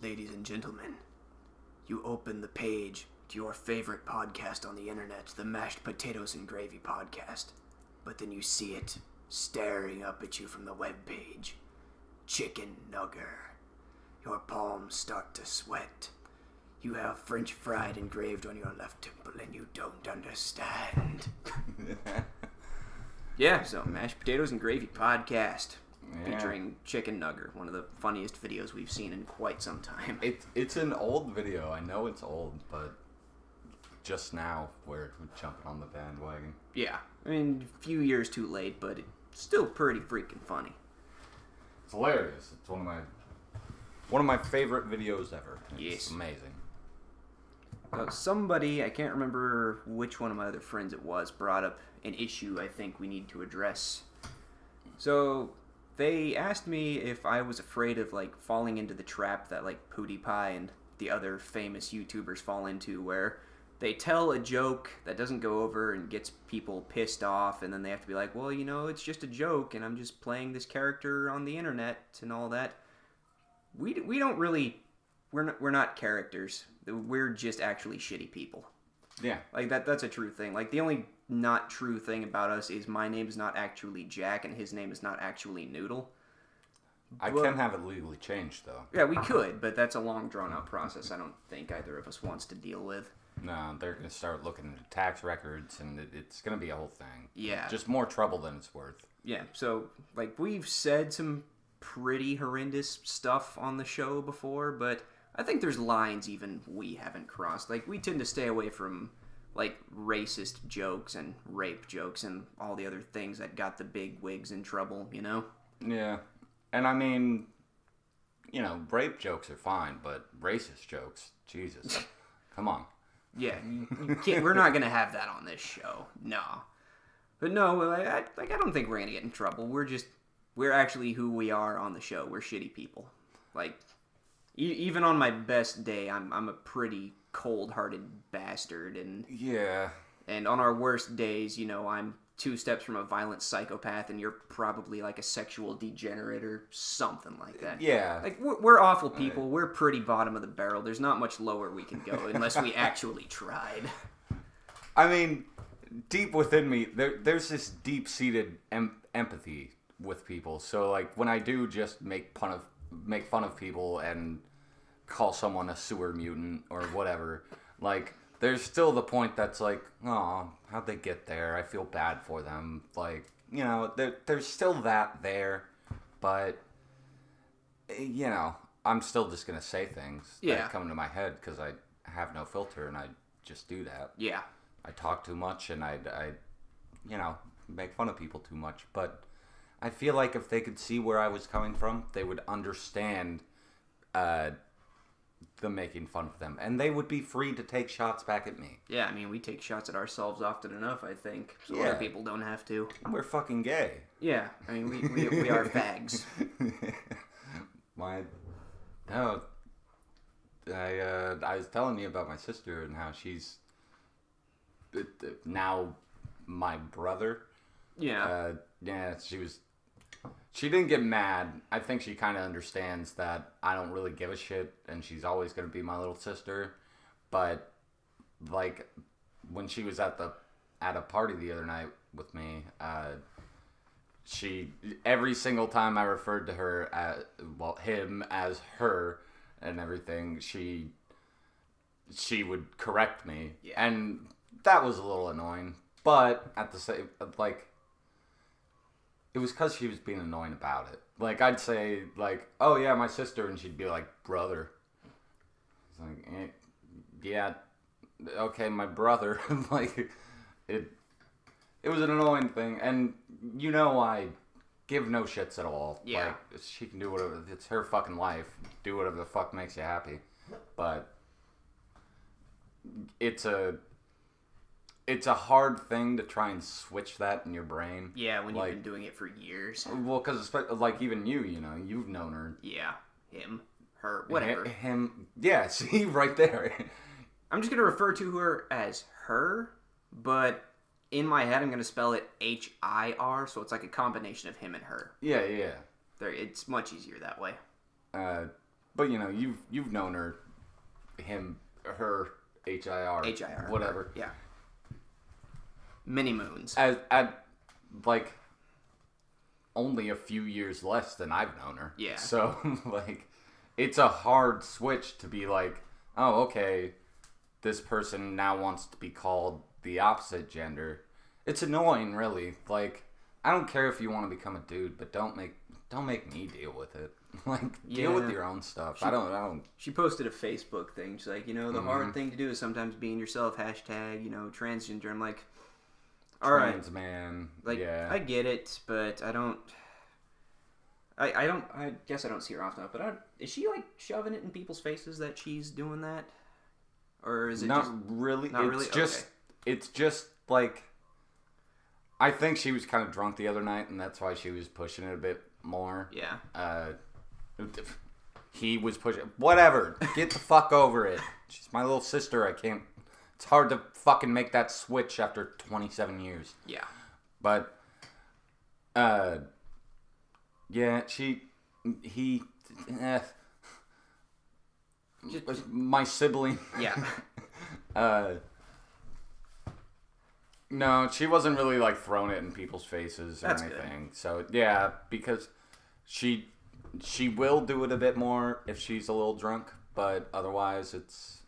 Ladies and gentlemen, you open the page to your favorite podcast on the internet, the Mashed Potatoes and Gravy Podcast, but then you see it staring up at you from the webpage. Chicken Nugger. Your palms start to sweat. You have French fried engraved on your left temple and you don't understand. Yeah, so Mashed Potatoes and Gravy Podcast. Yeah. Featuring Chicken Nugger, one of the funniest videos we've seen in quite some time. It's an old video. I know it's old, but just now we're jumping on the bandwagon. Yeah, I mean, a few years too late, but it's still pretty freaking funny. It's hilarious. It's one of my favorite videos ever. It's Yes. amazing. Somebody, I can't remember which one of my other friends it was, brought up an issue I think we need to address. So they asked me if I was afraid of like falling into the trap that like PewDiePie and the other famous YouTubers fall into, where they tell a joke that doesn't go over and gets people pissed off, and then they have to be like, well, you know, it's just a joke, and I'm just playing this character on the internet and all that. We don't really, we're not characters. We're just actually shitty people. Yeah. Like that's a true thing. Like the only not true thing about us is my name is not actually Jack and his name is not actually Noodle. I can have it legally changed though. Yeah, we could, but that's a long drawn out process I don't think either of us wants to deal with. No, they're going to start looking into tax records and it's going to be a whole thing. Yeah. Just more trouble than it's worth. Yeah, so like we've said some pretty horrendous stuff on the show before, but I think there's lines even we haven't crossed. Like we tend to stay away from like racist jokes and rape jokes and all the other things that got the big wigs in trouble, you know? Yeah. And I mean, you know, rape jokes are fine, but racist jokes, Jesus. Come on. Yeah, you can't, we're not going to have that on this show. No. But no, I don't think we're going to get in trouble. We're actually who we are on the show. We're shitty people. Like, even on my best day, I'm a pretty cold-hearted bastard, and Yeah. and on our worst days, you know, I'm 2 steps from a violent psychopath, and you're probably like a sexual degenerate or something like that. Yeah. Like we're awful people. We're pretty bottom of the barrel. There's not much lower we can go unless we actually tried. I mean, deep within me, there's this deep-seated empathy with people. So, like, when I do just make fun of people and call someone a sewer mutant or whatever, like, there's still the point that's like, oh, how'd they get there? I feel bad for them. Like, you know, there's still that there, but, you know, I'm still just going to say things that come to my head because I have no filter and I just do that. Yeah. I talk too much and I you know, make fun of people too much. But I feel like if they could see where I was coming from, they would understand the making fun of them. And they would be free to take shots back at me. Yeah, I mean, we take shots at ourselves often enough, I think. So Yeah. other people don't have to. We're fucking gay. Yeah, I mean, we are fags. I was telling you about my sister and how she's now my brother. Yeah. Yeah, she didn't get mad. I think she kind of understands that I don't really give a shit and she's always going to be my little sister. But, like, when she was at a party the other night with me, she, every single time I referred to her him as her and everything, she would correct me. Yeah. And that was a little annoying. But at the same, like, it was because she was being annoying about it. Like, I'd say, like, oh, yeah, my sister, and she'd be like, brother. It's like, yeah, okay, my brother. Like, it was an annoying thing, and you know I give no shits at all. Yeah. Like, she can do whatever, it's her fucking life. Do whatever the fuck makes you happy. But it's a hard thing to try and switch that in your brain. Yeah, when you've been doing it for years. Well, because, like, even you know, you've known her. Yeah, him, her, whatever. Him, yeah, see, right there. I'm just going to refer to her as her, but in my head I'm going to spell it H-I-R, so it's like a combination of him and her. Yeah. It's much easier that way. But you've known her, him, her, HIR, whatever. Yeah. Many moons. At like only a few years less than I've known her. Yeah. So like, it's a hard switch to be like, oh, okay, this person now wants to be called the opposite gender. It's annoying, really. Like, I don't care if you want to become a dude, but don't make me deal with it. Like, deal with your own stuff. I don't. She posted a Facebook thing. She's like, the hard thing to do is sometimes being yourself. Hashtag, transgender. I'm like, all right, trans man. Like, yeah. I get it, but I don't. I guess I don't see her often enough. But is she like shoving it in people's faces that she's doing that, or is it not just really? Not it's really. just Okay. It's just like, I think she was kind of drunk the other night, and that's why she was pushing it a bit more. Yeah. He was pushing. Whatever. Get the fuck over it. She's my little sister. I can't. It's hard to fucking make that switch after 27 years. Yeah. But, yeah, he, my sibling. Yeah. No, she wasn't really like throwing it in people's faces or That's anything. Good. So yeah, because she will do it a bit more if she's a little drunk, but otherwise it's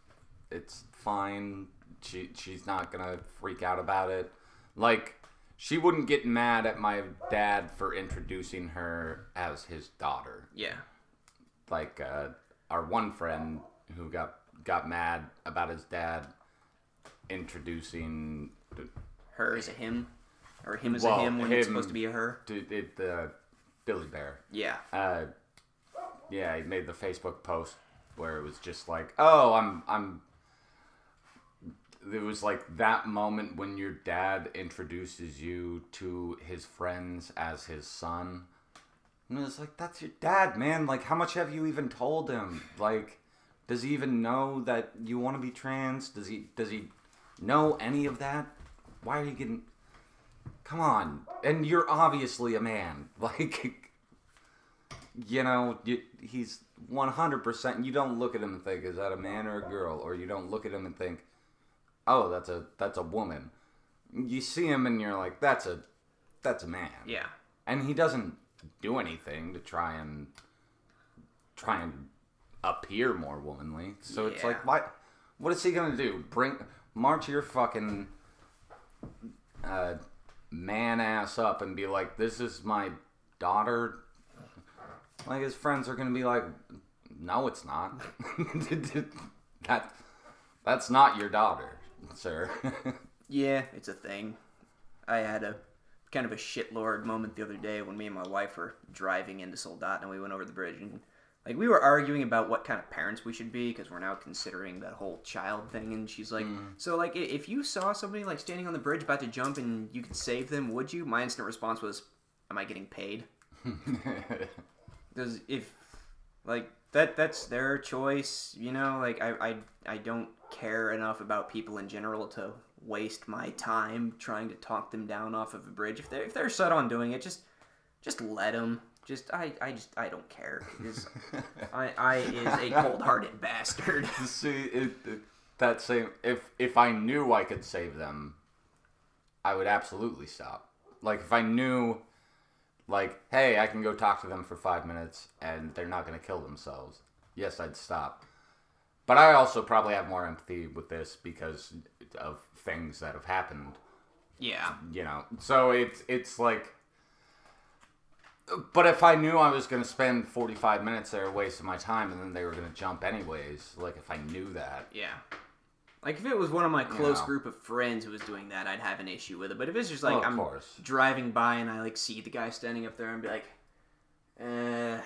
fine. She's not gonna freak out about it. Like, she wouldn't get mad at my dad for introducing her as his daughter. Yeah. Like our one friend who got mad about his dad introducing her as a him, or him as a him when it's supposed to be a her. The Billy Bear. Yeah. Yeah, he made the Facebook post where it was just like, oh, I'm. It was like that moment when your dad introduces you to his friends as his son. And it was like, that's your dad, man. Like, how much have you even told him? Like, does he even know that you want to be trans? Does he know any of that? Why are you getting... Come on. And you're obviously a man. Like, he's 100%... You don't look at him and think, is that a man or a girl? Or you don't look at him and think, oh, that's a woman. You see him and you're like, that's a man. Yeah. And he doesn't do anything to try and appear more womanly. So it's like, what is he gonna do? March your fucking man ass up and be like, this is my daughter? Like, his friends are gonna be like, no, it's not. That's not your daughter, sir. Yeah, it's a thing. I had a kind of a shitlord moment the other day when me and my wife were driving into Soldat and we went over the bridge, and like, we were arguing about what kind of parents we should be because we're now considering that whole child thing, and she's like, so like, if you saw somebody like standing on the bridge about to jump and you could save them, would you? My instant response was, am I getting paid? Because if like that's their choice, like, I don't care enough about people in general to waste my time trying to talk them down off of a bridge. If they're set on doing it, just let them. I don't care. I is a cold-hearted bastard. See, if I knew I could save them, I would absolutely stop. Like, if I knew, like, hey, I can go talk to them for 5 minutes and they're not going to kill themselves, yes, I'd stop. But I also probably have more empathy with this because of things that have happened. Yeah. So it's like... But if I knew I was going to spend 45 minutes there wasting my time and then they were going to jump anyways, like, if I knew that... Yeah. Like, if it was one of my close group of friends who was doing that, I'd have an issue with it. But if it's just like, I'm driving by and I like see the guy standing up there and be like, the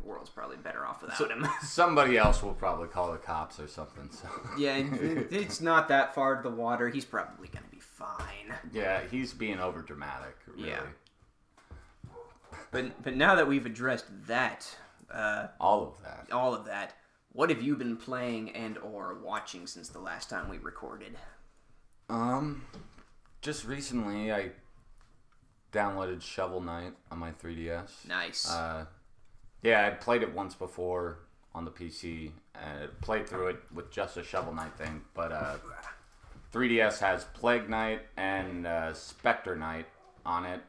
world's probably better off without him. Somebody else will probably call the cops or something. So yeah, it's not that far to the water. He's probably going to be fine. Yeah, he's being over dramatic, really. Yeah. But now that we've addressed that, all of that, what have you been playing and or watching since the last time we recorded? Just recently I downloaded Shovel Knight on my 3DS. Nice. Yeah, I'd played it once before, on the PC. Played through it with just a Shovel Knight thing, but 3DS has Plague Knight and Spectre Knight on it.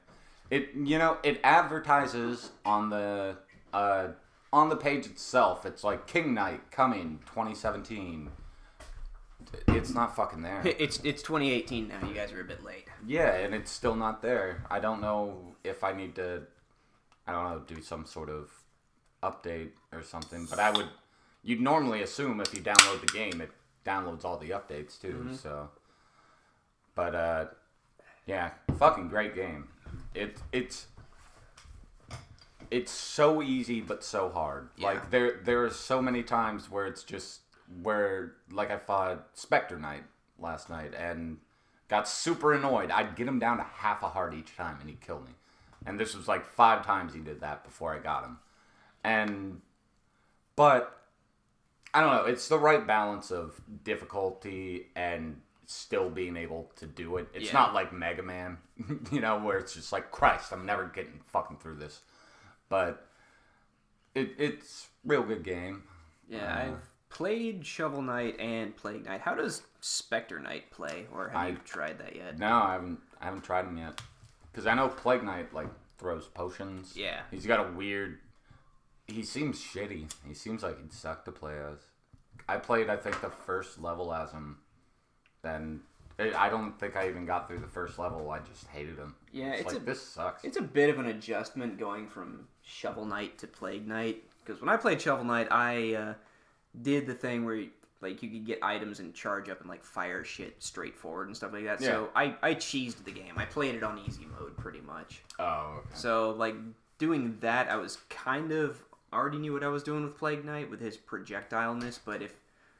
It advertises on the page itself. It's like King Knight coming 2017. It's not fucking there. It's 2018 now. You guys are a bit late. Yeah, and it's still not there. I don't know if I need to, do some sort of update or something. But you'd normally assume if you download the game, it downloads all the updates too. Mm-hmm. So, but yeah, fucking great game. It's so easy but so hard. Yeah. Like there are so many times where it's just like I fought Spectre Knight last night and got super annoyed. I'd get him down to half a heart each time and he'd kill me. And this was like 5 times he did that before I got him. But I don't know, it's the right balance of difficulty and still being able to do it. It's not like Mega Man, where it's just like, Christ, I'm never getting fucking through this. But it's real good game. Yeah, I've played Shovel Knight and Plague Knight. How does Spectre Knight play, or have you tried that yet? No, I haven't tried him yet. Because I know Plague Knight like throws potions. Yeah. He's got a weird. He seems shitty. He seems like he'd suck to play as. I played, I think, the first level as him. Then I don't think I even got through the first level. I just hated him. Yeah, this sucks. It's a bit of an adjustment going from Shovel Knight to Plague Knight. Because when I played Shovel Knight, I did the thing where you could get items and charge up and like fire shit straight forward and stuff like that. Yeah. So I cheesed the game. I played it on easy mode pretty much. Oh, okay. So like doing that, I was kind of already knew what I was doing with Plague Knight with his projectileness. But if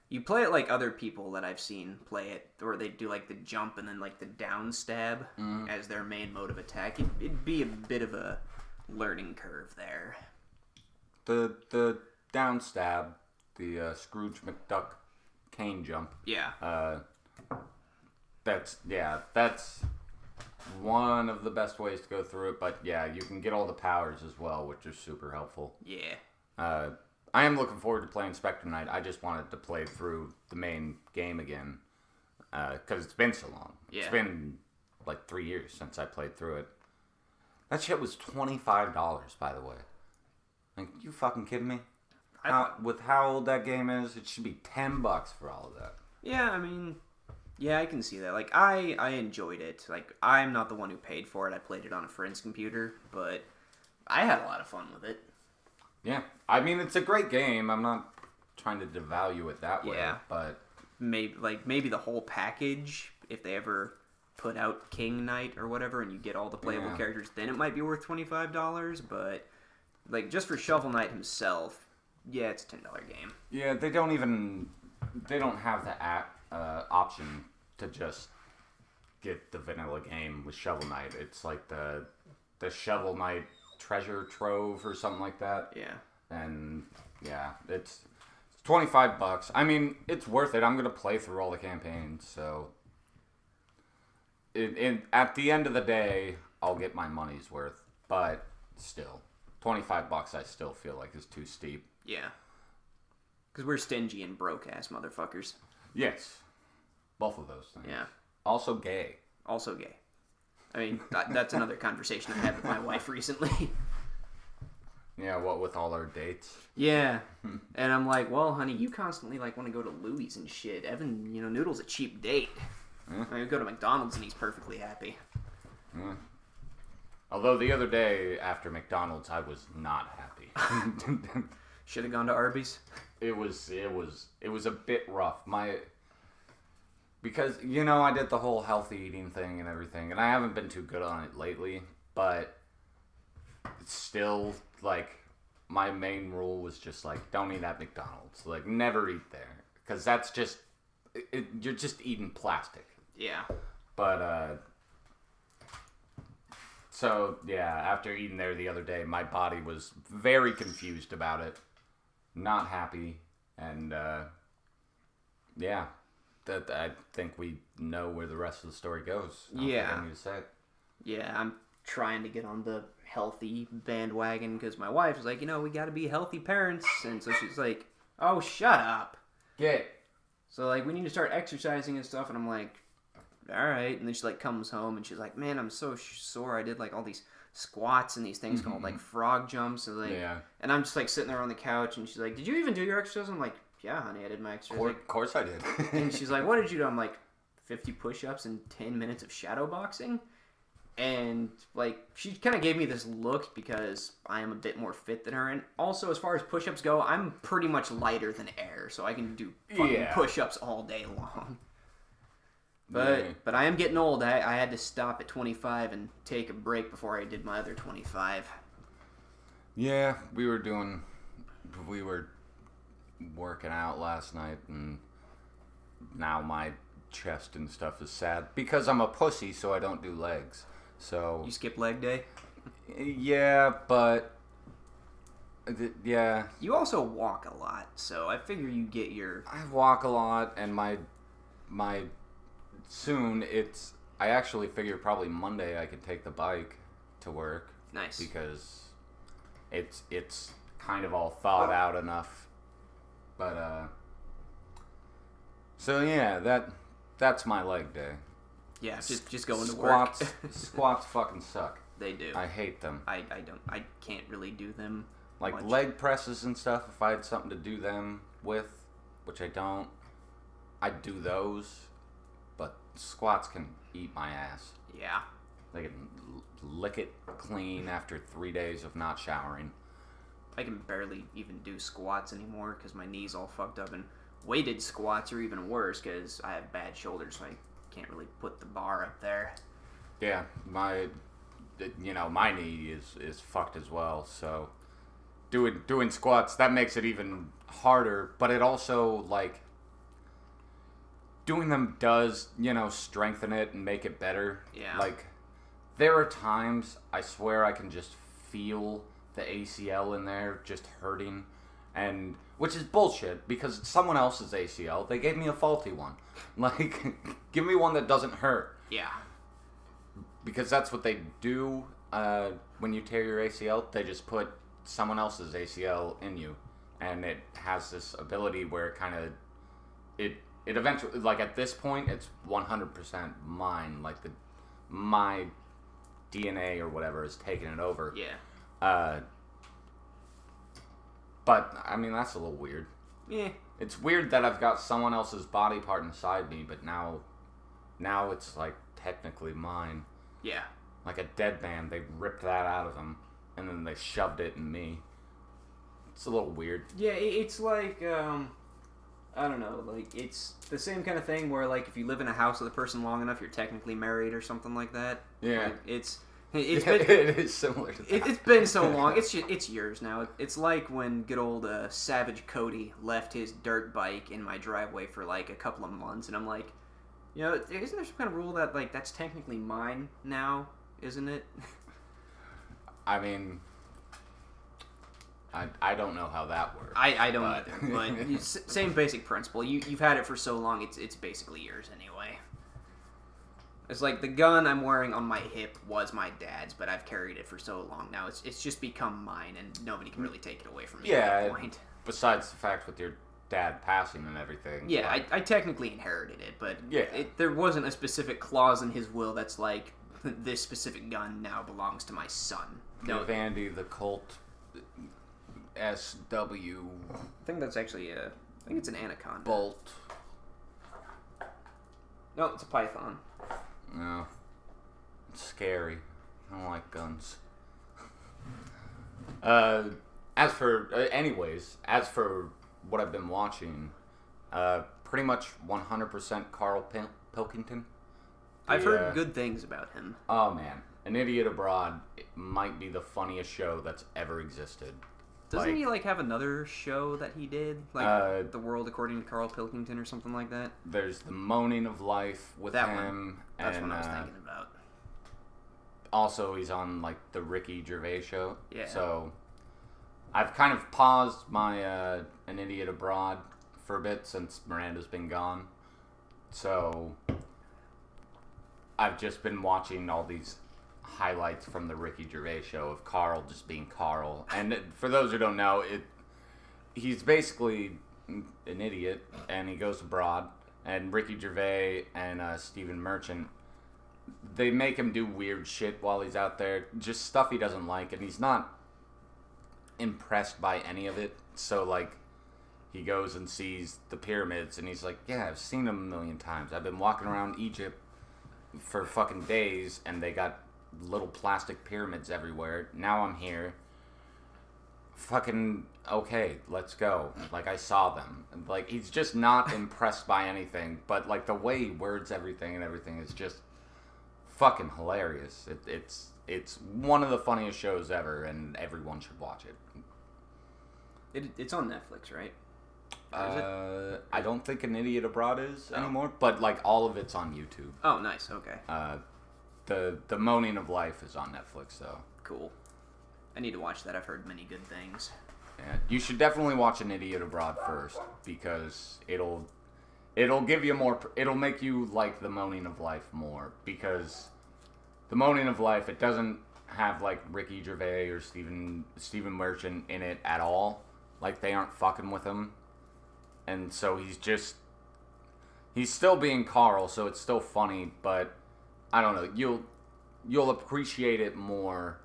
you play it like other people that I've seen play it, or they do like the jump and then like the down stab as their main mode of attack, it'd be a bit of a learning curve there. The down stab, the Scrooge McDuck cane jump. Yeah. That's one of the best ways to go through it. But yeah, you can get all the powers as well, which is super helpful. Yeah. I am looking forward to playing Spectre Knight. I just wanted to play through the main game again because it's been so long. Yeah. It's been like 3 years since I played through it. That shit was $25, by the way. Like, you fucking kidding me? With how old that game is, it should be $10 for all of that. Yeah, I mean, yeah, I can see that. Like, I enjoyed it. Like, I'm not the one who paid for it. I played it on a friend's computer, but I had a lot of fun with it. Yeah, I mean, it's a great game. I'm not trying to devalue it that way, but maybe the whole package, if they ever put out King Knight or whatever, and you get all the playable characters, then it might be worth $25. But like just for Shovel Knight himself, yeah, it's a $10 game. Yeah, they don't have the option to just get the vanilla game with Shovel Knight. It's like the Shovel Knight treasure trove or something like that. Yeah. And yeah, it's $25. I mean, it's worth it. I'm gonna play through all the campaigns, so at the end of the day, I'll get my money's worth. But still, $25 I still feel like is too steep. Yeah. Because we're stingy and broke ass motherfuckers. Yes. Both of those things. Yeah. Also gay. Also gay. I mean, that's another conversation I had with my wife recently. Yeah, what with all our dates? Yeah. And I'm like, well, honey, you constantly like want to go to Louis and shit. Evan, Noodle's a cheap date. I mean, go to McDonald's and he's perfectly happy. Yeah. Although the other day after McDonald's, I was not happy. Should have gone to Arby's. It was a bit rough. Because, I did the whole healthy eating thing and everything, and I haven't been too good on it lately, but it's still, like, my main rule was just, like, don't eat at McDonald's. Like, never eat there. Because that's just, you're just eating plastic. Yeah. But, so, yeah, after eating there the other day, my body was very confused about it. Not happy, and, yeah. That I think we know where the rest of the story goes. I don't think I need to say it. Yeah, I'm trying to get on the healthy bandwagon because my wife is like, we got to be healthy parents, and so she's like, Oh, shut up. Yeah. So, like, we need to start exercising and stuff, and I'm like, all right. And then she, like, comes home, and she's like, man, I'm so sore. I did, like, all these squats and these things called, like, frog jumps. And, like, and I'm just, like, sitting there on the couch, and she's like, did you even do your exercise? I'm like, yeah, honey, I did my exercise. Of course I did. And she's like, what did you do? I'm like, 50 push-ups and 10 minutes of shadow boxing. And, like, she kind of gave me this look because I am a bit more fit than her. And also, as far as push-ups go, I'm pretty much lighter than air, so I can do fucking push-ups all day long. But I am getting old. I had to stop at 25 and take a break before I did my other 25. Yeah, we were working out last night, and now my chest and stuff is sad because I'm a pussy, so I don't do legs. So you skip leg day? Yeah, but yeah. You also walk a lot, so I figure you get your. I walk a lot, and my soon it's. I actually figure probably Monday I could take the bike to work. Nice. Because it's kind of all thought out enough, but So yeah, that's my leg day. Yeah, just going to work. Squats. Squats fucking suck. They do. I hate them. I can't really do them. Like much. Leg presses and stuff, if I had something to do them with, which I don't, I'd do those. But squats can eat my ass. Yeah. They can lick it clean after 3 days of not showering. I can barely even do squats anymore because my knee's all fucked up, and weighted squats are even worse because I have bad shoulders, so I can't really put the bar up there. Yeah, my knee is fucked as well, so doing squats, that makes it even harder, but it also, like, doing them does, strengthen it and make it better. Yeah. Like, there are times, I swear I can just feel the ACL in there just hurting, and which is bullshit because it's someone else's ACL. They gave me a faulty one. Like, give me one that doesn't hurt. Yeah. Because that's what they do when you tear your ACL. They just put someone else's ACL in you, and it has this ability where it kind of it eventually, like, at this point, it's 100% mine. Like, my DNA or whatever is taking it over. Yeah. But I mean, that's a little weird. Yeah. It's weird that I've got someone else's body part inside me, but now it's like technically mine. Yeah. Like a dead man, they ripped that out of him, and then they shoved it in me. It's a little weird. Yeah, it's like, I don't know, like, it's the same kind of thing where, like, if you live in a house with a person long enough, you're technically married or something like that. Yeah. Like, it's been, it is similar to that. It's been so long. It's yours now. It's like when good old Savage Cody left his dirt bike in my driveway for, like, a couple of months, and I'm like, isn't there some kind of rule that, like, that's technically mine now, isn't it? I mean, I don't know how that works. I don't either, but same basic principle. You've had it for so long, it's basically yours anyway. It's like the gun I'm wearing on my hip was my dad's, but I've carried it for so long now. It's just become mine, and nobody can really take it away from me at that point. Besides the fact with your dad passing and everything. Yeah, I technically inherited it, but there wasn't a specific clause in his will that's like, this specific gun now belongs to my son. Give Andy the Colt SW. I think that's actually I think it's an anaconda. Bolt. No, it's a python. No. It's scary. I don't like guns. As for what I've been watching, pretty much 100% Carl Pilkington. I've heard good things about him. Oh man, An Idiot Abroad might be the funniest show that's ever existed. Doesn't he have another show that he did, The World According to Carl Pilkington or something like that? There's The Moaning of Life with him. That's what I was thinking about. Also, he's on the Ricky Gervais show. Yeah. So I've kind of paused my An Idiot Abroad for a bit since Miranda's been gone. So I've just been watching all these highlights from the Ricky Gervais show of Carl just being Carl. And for those who don't know, he's basically an idiot, and he goes abroad. And Ricky Gervais and Stephen Merchant, they make him do weird shit while he's out there. Just stuff he doesn't like, and he's not impressed by any of it. So, like, he goes and sees the pyramids, and he's like, yeah, I've seen them a million times. I've been walking around Egypt for fucking days, and they got little plastic pyramids everywhere. Now I'm here. Fucking okay, let's go. Like, I saw them. Like, he's just not impressed by anything, but like the way he words everything and everything is just fucking hilarious. It's one of the funniest shows ever, and everyone should watch it. It's on Netflix, right? I don't think An Idiot Abroad is anymore, but like all of it's on YouTube. Oh, nice. Okay. The Moaning of Life is on Netflix, though. Cool. I need to watch that. I've heard many good things. Yeah, you should definitely watch An Idiot Abroad first, because it'll give you more. It'll make you like The Moaning of Life more, because The Moaning of Life, it doesn't have like Ricky Gervais or Stephen Merchant in it at all. Like, they aren't fucking with him, and so he's still being Carl, so it's still funny, but I don't know. You'll appreciate it more.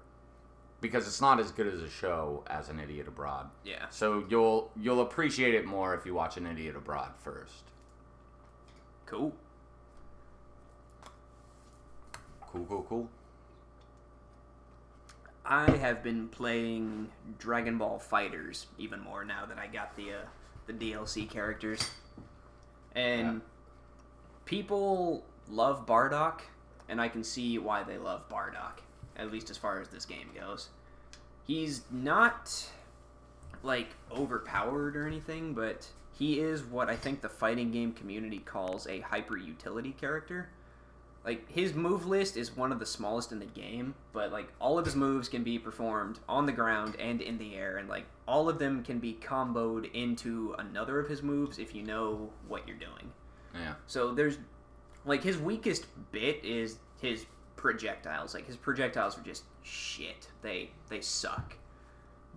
Because it's not as good as a show as An Idiot Abroad. Yeah. So you'll appreciate it more if you watch An Idiot Abroad first. Cool. Cool. I have been playing Dragon Ball FighterZ even more now that I got the DLC characters. And people love Bardock, and I can see why they love Bardock. At least as far as this game goes. He's not, like, overpowered or anything, but he is what I think the fighting game community calls a hyper-utility character. Like, his move list is one of the smallest in the game, but, like, all of his moves can be performed on the ground and in the air, and, like, all of them can be comboed into another of his moves if you know what you're doing. Yeah. So there's, like, his weakest bit is his projectiles. Like, his projectiles are just shit. They suck.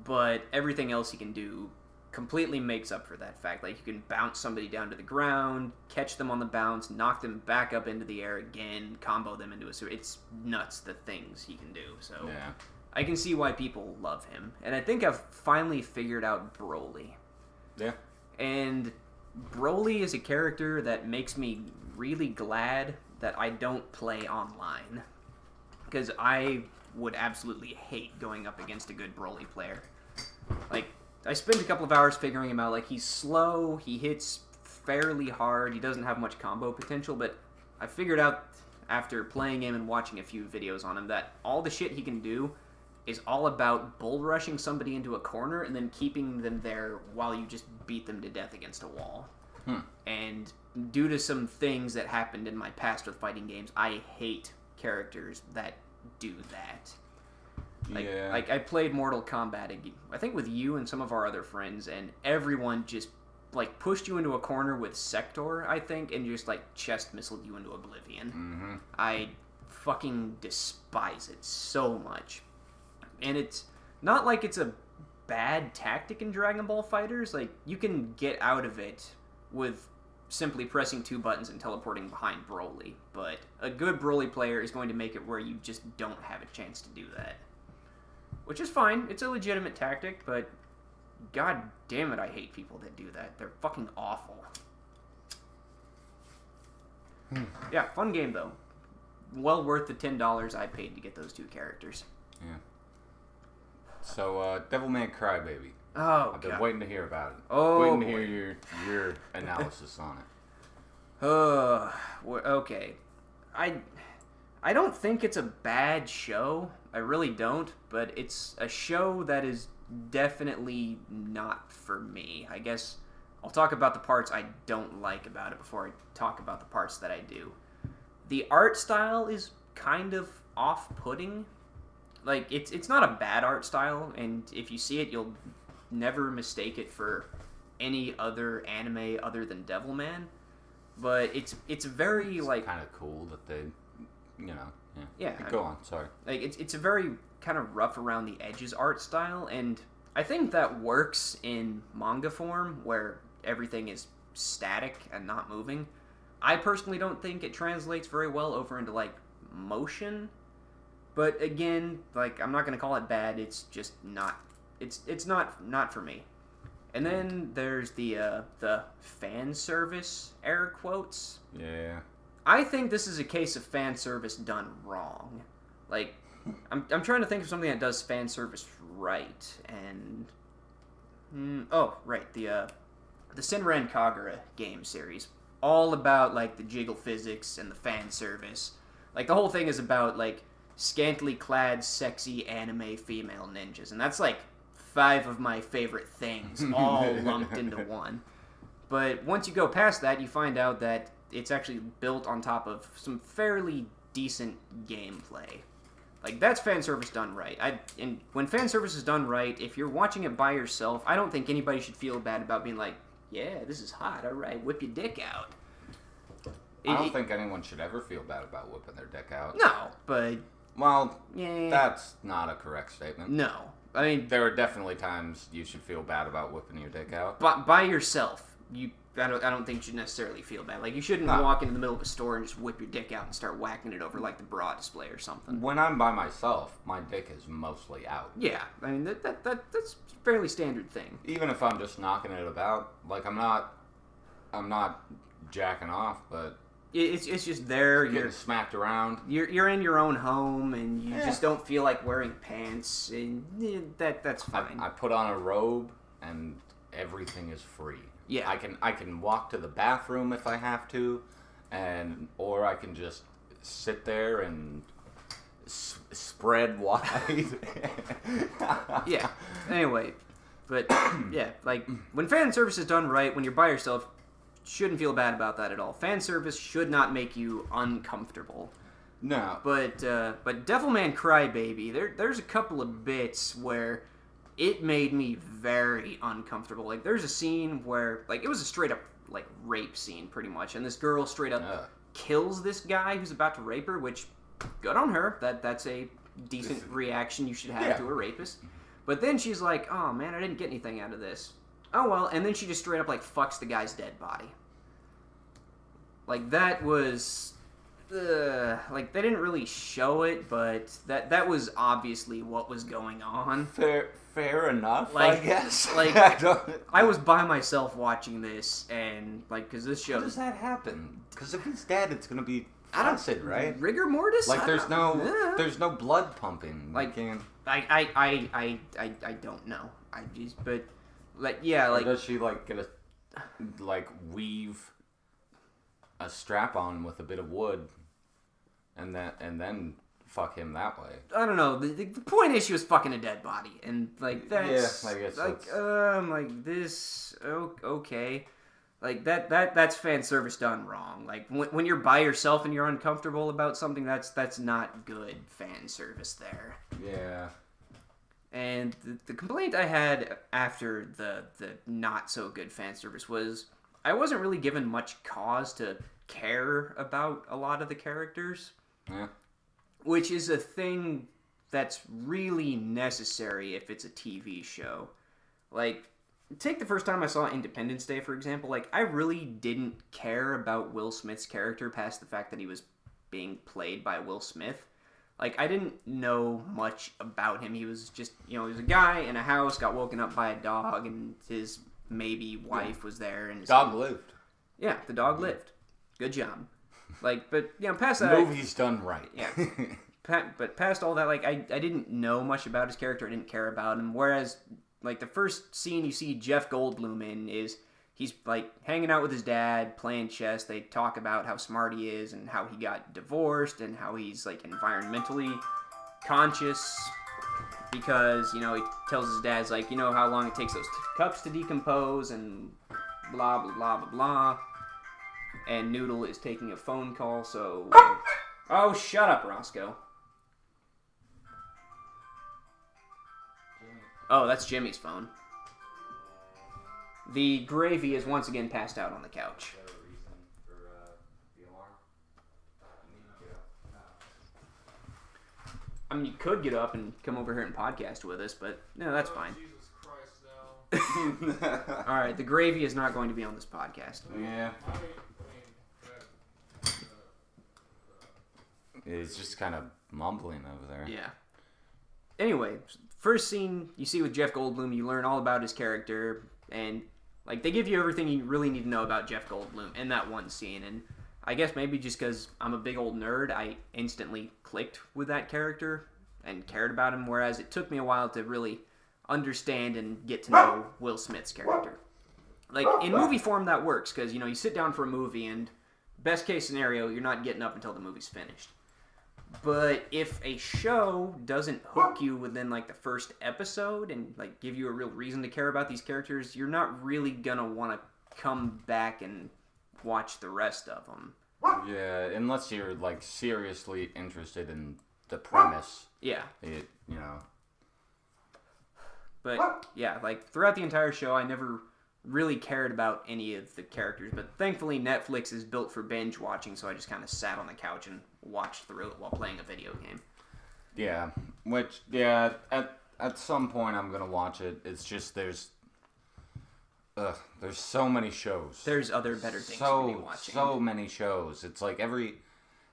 But everything else he can do completely makes up for that fact. Like, you can bounce somebody down to the ground, catch them on the bounce, knock them back up into the air again, combo them into a... It's nuts, the things he can do. So yeah. I can see why people love him. And I think I've finally figured out Broly. Yeah. And Broly is a character that makes me really glad that I don't play online, because I would absolutely hate going up against a good Broly player. Like, I spent a couple of hours figuring him out. Like, he's slow, he hits fairly hard, he doesn't have much combo potential, but I figured out after playing him and watching a few videos on him that all the shit he can do is all about bull rushing somebody into a corner and then keeping them there while you just beat them to death against a wall. And due to some things that happened in my past with fighting games, I hate characters that do that. Like I played Mortal Kombat, I think with you and some of our other friends, and everyone just, like, pushed you into a corner with Sector, I think, and just, like, chest missiled you into oblivion. Mm-hmm. I fucking despise it so much. And it's not like it's a bad tactic in Dragon Ball FighterZ. Like, you can get out of it with simply pressing 2 buttons and teleporting behind Broly. But a good Broly player is going to make it where you just don't have a chance to do that. Which is fine. It's a legitimate tactic, but god damn it, I hate people that do that. They're fucking awful. Yeah, fun game, though. Well worth the $10 I paid to get those 2 characters. Yeah. So, Devilman Crybaby. Oh, I've been waiting to hear about it. Oh, waiting to hear your analysis on it. Okay. I don't think it's a bad show. I really don't. But it's a show that is definitely not for me. I guess I'll talk about the parts I don't like about it before I talk about the parts that I do. The art style is kind of off-putting. Like, it's not a bad art style, and if you see it, you'll never mistake it for any other anime other than Devilman. But it's very, like... kind of cool that they, yeah. Yeah. Go on, sorry. Like, it's a very kind of rough around the edges art style, and I think that works in manga form where everything is static and not moving. I personally don't think it translates very well over into like motion. But again, like I'm not gonna call it bad. It's just not. It's not for me. And then there's the fan service air quotes. Yeah. I think this is a case of fan service done wrong. Like, I'm trying to think of something that does fan service right, and right, the Senran Kagura game series, all about like the jiggle physics and the fan service. Like the whole thing is about like scantily clad, sexy anime female ninjas, and that's like 5 of my favorite things all lumped into one. But once you go past that, you find out that it's actually built on top of some fairly decent gameplay. Like, that's fan service done right. And when fan service is done right, if you're watching it by yourself, I don't think anybody should feel bad about being like, yeah, this is hot, alright, whip your dick out. I don't think anyone should ever feel bad about whipping their dick out. No, but... Well, yeah, that's not a correct statement. No. I mean... There are definitely times you should feel bad about whipping your dick out. But by yourself, I don't think you should necessarily feel bad. Like, you shouldn't walk into the middle of a store and just whip your dick out and start whacking it over, like, the bra display or something. When I'm by myself, my dick is mostly out. Yeah, I mean, that's a fairly standard thing. Even if I'm just knocking it about. Like, I'm not jacking off, but... It's just there. You're smacked around. You're in your own home, and you just don't feel like wearing pants, and that's fine. I put on a robe, and everything is free. Yeah, I can walk to the bathroom if I have to, or I can just sit there and spread wide. Yeah. Anyway, but yeah, like when fan service is done right, when you're by yourself, shouldn't feel bad about that at all. Fan service should not make you uncomfortable. No. But Devilman Crybaby, there's a couple of bits where it made me very uncomfortable. Like, there's a scene where, like, it was a straight-up, like, rape scene, pretty much. And this girl straight-up kills this guy who's about to rape her, which, good on her. That's a decent reaction you should have to a rapist. But then she's like, oh, man, I didn't get anything out of this. Oh, well, and then she just straight-up, like, fucks the guy's dead body. Like, that was... like, they didn't really show it, but that was obviously what was going on. Fair enough, like, I guess. Like, I was by myself watching this, and, like, because this show... How does that happen? Because if he's dead, it's going to be flaccid, right? Rigor mortis? Like, there's no blood pumping. Like, I don't know. But, like, yeah, like... Or does she, like, get weave a strap on with a bit of wood and then fuck him that way? I don't know. The point is she was fucking a dead body, and like that's I guess like like this okay, like that's fan service done wrong. Like when you're by yourself and you're uncomfortable about something, that's not good fan service there. Yeah. And the complaint I had after the not so good fan service was I wasn't really given much cause to care about a lot of the characters. Yeah. Which is a thing that's really necessary if it's a TV show. Like, take the first time I saw Independence Day, for example. Like, I really didn't care about Will Smith's character past the fact that he was being played by Will Smith. Like, I didn't know much about him. He was just, he was a guy in a house, got woken up by a dog, and his maybe wife was there. And dog lived. Yeah, the dog lived. Good job. Like, but, past that... Movie's done right. Yeah. But past all that, like, I didn't know much about his character. I didn't care about him. Whereas, like, the first scene you see Jeff Goldblum in is he's, like, hanging out with his dad, playing chess. They talk about how smart he is and how he got divorced and how he's, like, environmentally conscious because, he tells his dad, like, how long it takes those cups to decompose and blah, blah, blah, blah, blah. And Noodle is taking a phone call, so... Oh, shut up, Roscoe. Oh, that's Jimmy's phone. The gravy is once again passed out on the couch. I mean, you could get up and come over here and podcast with us, but no, that's fine. Jesus Christ. Alright, the gravy is not going to be on this podcast. Yeah. He's just kind of mumbling over there. Yeah. Anyway, first scene you see with Jeff Goldblum, you learn all about his character, and like they give you everything you really need to know about Jeff Goldblum in that one scene. And I guess maybe just because I'm a big old nerd, I instantly clicked with that character and cared about him, whereas it took me a while to really understand and get to know Will Smith's character. Like, in movie form, that works, because, you sit down for a movie, and best case scenario, you're not getting up until the movie's finished. But if a show doesn't hook you within, like, the first episode and, like, give you a real reason to care about these characters, you're not really gonna want to come back and watch the rest of them. Yeah, unless you're, like, seriously interested in the premise. Yeah. But, yeah, like, throughout the entire show, I never really cared about any of the characters. But thankfully, Netflix is built for binge watching, so I just kind of sat on the couch and watched through it while playing a video game. Yeah, at some point I'm going to watch it. It's just there's so many shows. There's other better things to be watching. So many shows. It's like every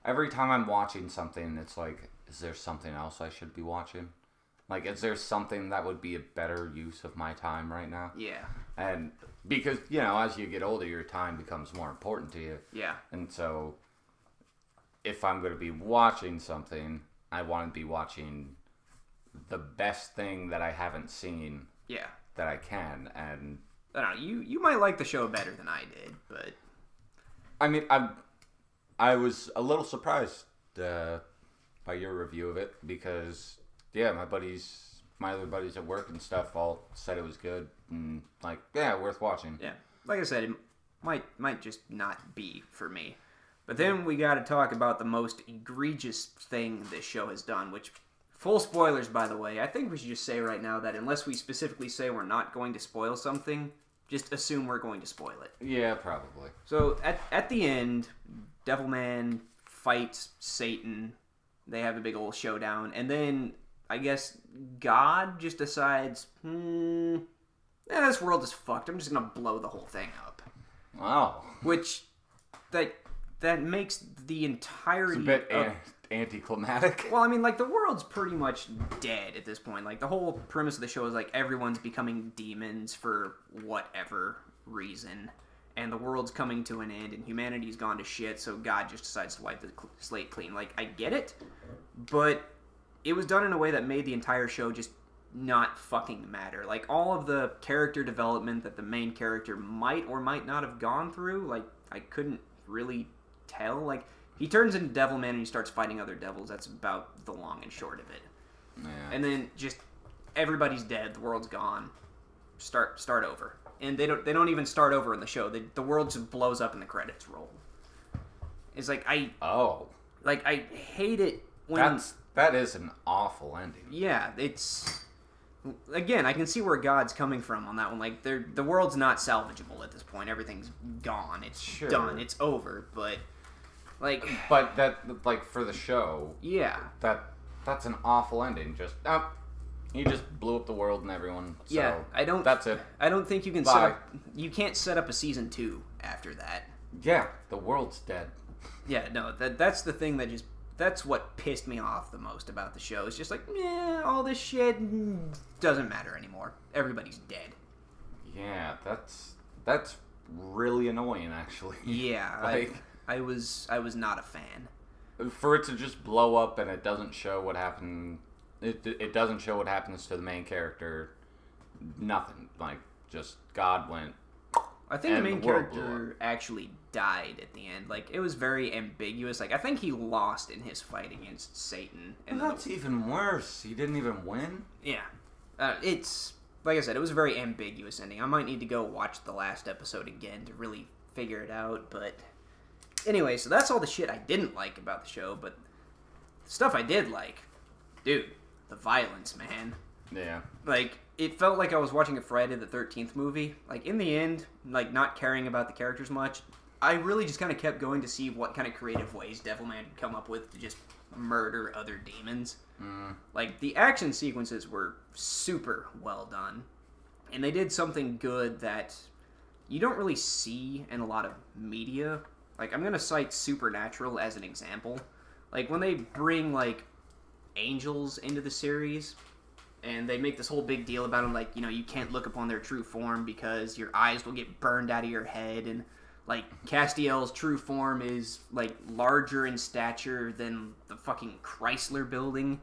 time I'm watching something, it's like, is there something else I should be watching? Like, is there something that would be a better use of my time right now? Yeah. And because, as you get older, your time becomes more important to you. Yeah. And so, if I'm going to be watching something, I want to be watching the best thing that I haven't seen. Yeah. That I can. And I don't know, you might like the show better than I did, but I mean, I was a little surprised by your review of it because, yeah, my other buddies at work and stuff all said it was good and like, yeah, worth watching. Yeah, like I said, it might just not be for me. But then we got to talk about the most egregious thing this show has done, which, full spoilers, by the way. I think we should just say right now that unless we specifically say we're not going to spoil something, just assume we're going to spoil it. Yeah, probably. So at the end, Devilman fights Satan. They have a big old showdown, and then I guess God just decides, this world is fucked. I'm just gonna blow the whole thing up. Wow. Which that makes the entirety it's a bit anticlimactic. Well, I mean, like, the world's pretty much dead at this point. Like, the whole premise of the show is, like, everyone's becoming demons for whatever reason. And the world's coming to an end, and humanity's gone to shit, so God just decides to wipe the slate clean. Like, I get it, but it was done in a way that made the entire show just not fucking matter. Like, all of the character development that the main character might or might not have gone through, like, I couldn't really tell. Like, he turns into Devilman and he starts fighting other devils. That's about the long and short of it. Yeah. And then just everybody's dead. The world's gone. Start over. And they don't even start over in the show. The world just blows up and the credits roll. It's like I hate it when that is an awful ending. Yeah, it's again, I can see where God's coming from on that one. Like the world's not salvageable at this point. Everything's gone. It's done. It's over. But that, like, for the show, yeah, that's an awful ending. Just he just blew up the world and everyone. So yeah, that's it. I don't think you can you can't set up a season 2 after that. Yeah, the world's dead. Yeah, no, that's the thing that's what pissed me off the most about the show. It's just like, all this shit doesn't matter anymore. Everybody's dead. Yeah, that's really annoying, actually. Yeah, like, I was not a fan. For it to just blow up and it doesn't show what happened. It doesn't show what happens to the main character. Nothing. Like, just God went. I think the main character actually died at the end. Like, it was very ambiguous. Like, I think he lost in his fight against Satan. And that's even worse. He didn't even win? Yeah. It's, like I said, it was a very ambiguous ending. I might need to go watch the last episode again to really figure it out, but anyway, so that's all the shit I didn't like about the show, but the stuff I did like, dude, the violence, man. Yeah. Like, it felt like I was watching a Friday the 13th movie. Like, in the end, like, not caring about the characters much, I really just kind of kept going to see what kind of creative ways Devilman could come up with to just murder other demons. Like, the action sequences were super well done. And they did something good that you don't really see in a lot of media. Like, I'm going to cite Supernatural as an example. Like, when they bring, like, angels into the series, and they make this whole big deal about them, like, you know, you can't look upon their true form because your eyes will get burned out of your head, and, like, Castiel's true form is, like, larger in stature than the fucking Chrysler building.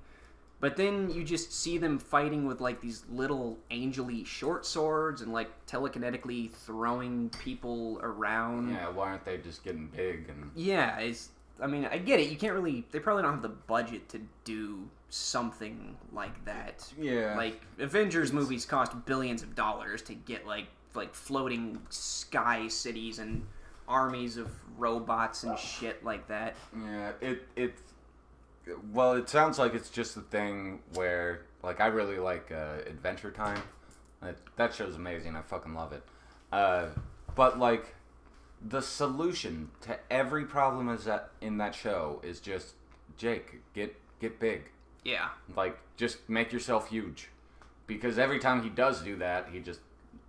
But then you just see them fighting with, like, these little angel-y short swords and, like, telekinetically throwing people around. Yeah, why aren't they just getting big? And yeah, I mean, I get it. You can't really... They probably don't have the budget to do something like that. Yeah. Like, Avengers movies cost billions of dollars to get, like floating sky cities and armies of robots and shit like that. Yeah, well, it sounds like it's just a thing where, like, I really like Adventure Time. That show's amazing. I fucking love it. But, like, the solution to every problem in that show is just, Jake, get big. Yeah. Like, just make yourself huge. Because every time he does do that, he just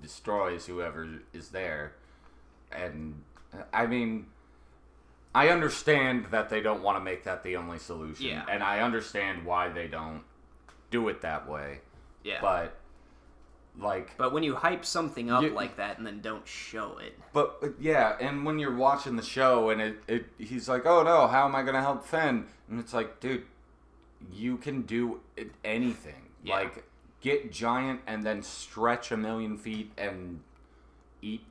destroys whoever is there. And, I mean... I understand that they don't want to make that the only solution. Yeah. And I understand why they don't do it that way. Yeah. But, like... But when you hype something up like that and then don't show it... But, yeah, and when you're watching the show and he's like, oh no, how am I going to help Fenn? And it's like, dude, you can do anything. Yeah. Like, get giant and then stretch 1,000,000 feet and...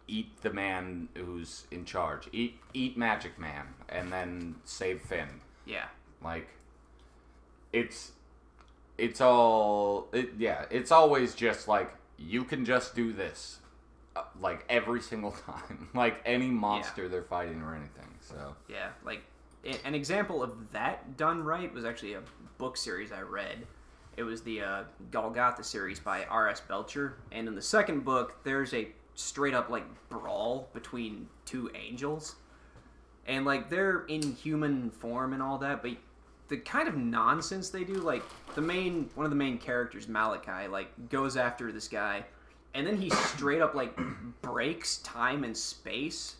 Eat the man who's in charge. Eat Magic Man, and then save Finn. Yeah. Like, it's always just like, you can just do this, like, every single time. Like, any monster they're fighting or anything, so. Yeah, like, an example of that done right was actually a book series I read. It was the Golgotha series by R.S. Belcher, and in the second book, there's a straight up, like, brawl between two angels. And, like, they're in human form and all that, but the kind of nonsense they do, like, one of the main characters, Malachi, like, goes after this guy, and then he straight up, like, breaks time and space.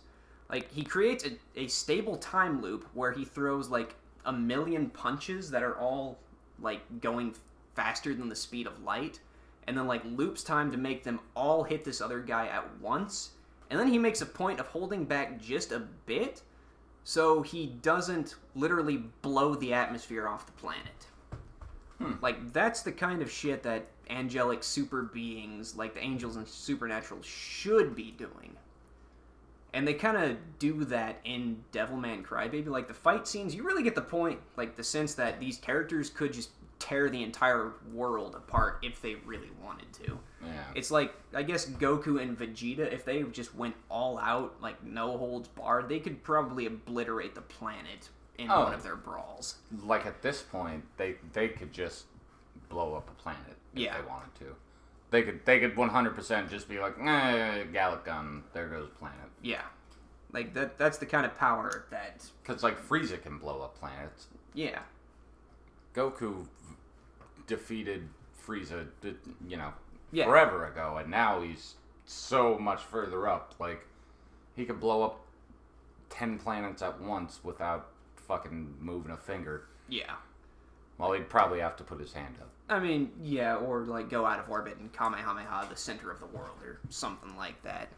Like, he creates a stable time loop where he throws, like, 1,000,000 punches that are all, like, going faster than the speed of light, and then, like, loops time to make them all hit this other guy at once. And then he makes a point of holding back just a bit so he doesn't literally blow the atmosphere off the planet. Like, that's the kind of shit that angelic super beings, like the angels in Supernatural, should be doing. And they kind of do that in Devilman Crybaby. Like, the fight scenes, you really get the point, like, the sense that these characters could just tear the entire world apart if they really wanted to. Yeah. It's like, I guess Goku and Vegeta, if they just went all out, like, no holds barred, they could probably obliterate the planet in one of their brawls. Like, at this point, they could just blow up a planet if they wanted to. They could 100% just be like, Gallic gun, there goes planet. Yeah. Like, that's the kind of power that... Because, like, Frieza can blow up planets. Yeah. Goku defeated Frieza, Yeah. forever ago, and now he's so much further up. Like, he could blow up 10 planets at once without fucking moving a finger. Yeah. Well, he'd probably have to put his hand up. I mean, yeah, or, like, go out of orbit and Kamehameha the center of the world or something like that.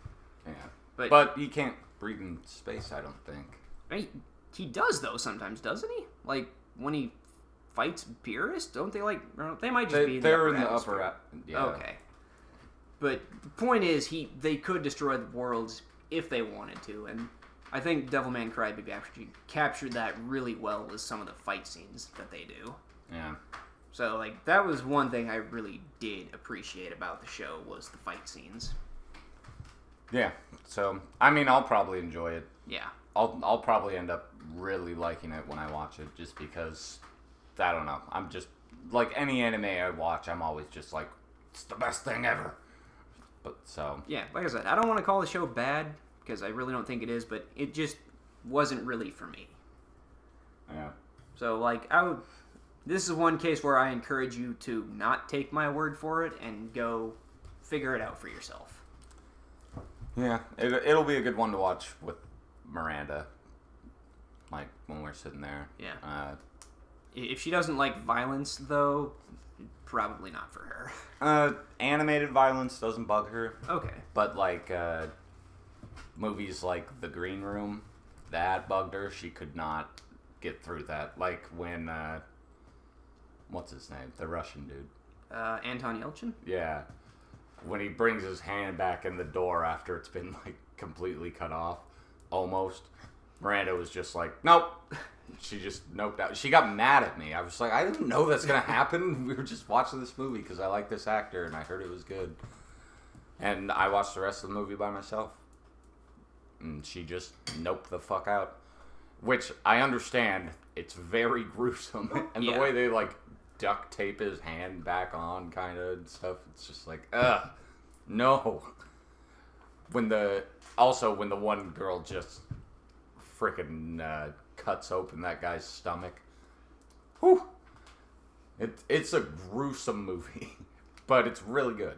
Yeah. But he can't breathe in space, I don't think. He does, though, sometimes, doesn't he? Like, when he fights Beerus, don't they, like... They might just be in the upper atmosphere. Yeah. Okay. But the point is, they could destroy the worlds if they wanted to, and I think Devilman Crybaby actually captured that really well with some of the fight scenes that they do. Yeah. So, like, that was one thing I really did appreciate about the show, was the fight scenes. Yeah. So, I mean, I'll probably enjoy it. Yeah. I'll probably end up really liking it when I watch it, just because, I don't know, I'm just, like, any anime I watch, I'm always just like, it's the best thing ever. But, so. Yeah, like I said, I don't want to call the show bad, because I really don't think it is, but it just wasn't really for me. Yeah. So, like, this is one case where I encourage you to not take my word for it and go figure it out for yourself. Yeah, it'll be a good one to watch with Miranda. Like, when we're sitting there. Yeah. If she doesn't like violence, though, probably not for her. Animated violence doesn't bug her. Okay. But, like, movies like The Green Room, that bugged her. She could not get through that. Like, when, what's his name? The Russian dude. Anton Yelchin? Yeah. When he brings his hand back in the door after it's been, like, completely cut off. Almost. Miranda was just like, nope. She just noped out. She got mad at me. I was like, I didn't know that's going to happen. We were just watching this movie because I like this actor and I heard it was good. And I watched the rest of the movie by myself. And she just noped the fuck out. Which, I understand, it's very gruesome. And the way they, like, duct tape his hand back on, kind of, and stuff, it's just like, ugh, no. When the one girl just freaking cuts open that guy's stomach. Whew. It's a gruesome movie, but it's really good.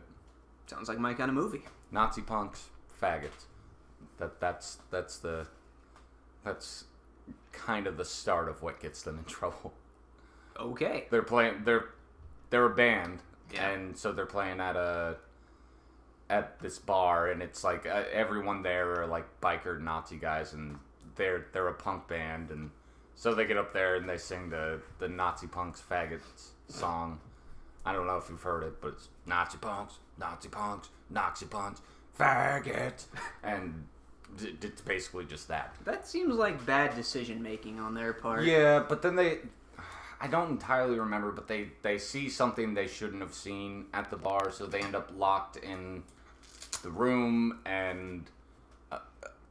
Sounds like my kind of movie. Nazi punks, faggots. That's kind of the start of what gets them in trouble. Okay. They're a band, and so they're playing at this bar, and it's like everyone there are like biker Nazi guys, and they're a punk band, and so they get up there and they sing the Nazi punks faggots song. I don't know if you've heard it, but it's Nazi punks, Nazi punks, Nazi punks, faggots, and it's basically just that. That seems like bad decision making on their part. Yeah, but then I don't entirely remember, but they see something they shouldn't have seen at the bar, so they end up locked in the room, and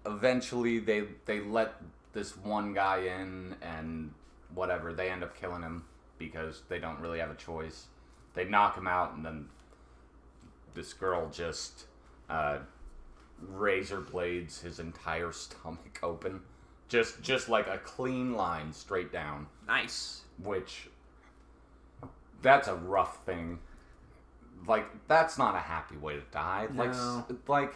eventually they let this one guy in, and whatever, they end up killing him because they don't really have a choice. They knock him out, and then this girl just razor blades his entire stomach open. Just like a clean line straight down. Nice. Which, that's a rough thing. Like, that's not a happy way to die. No. Like,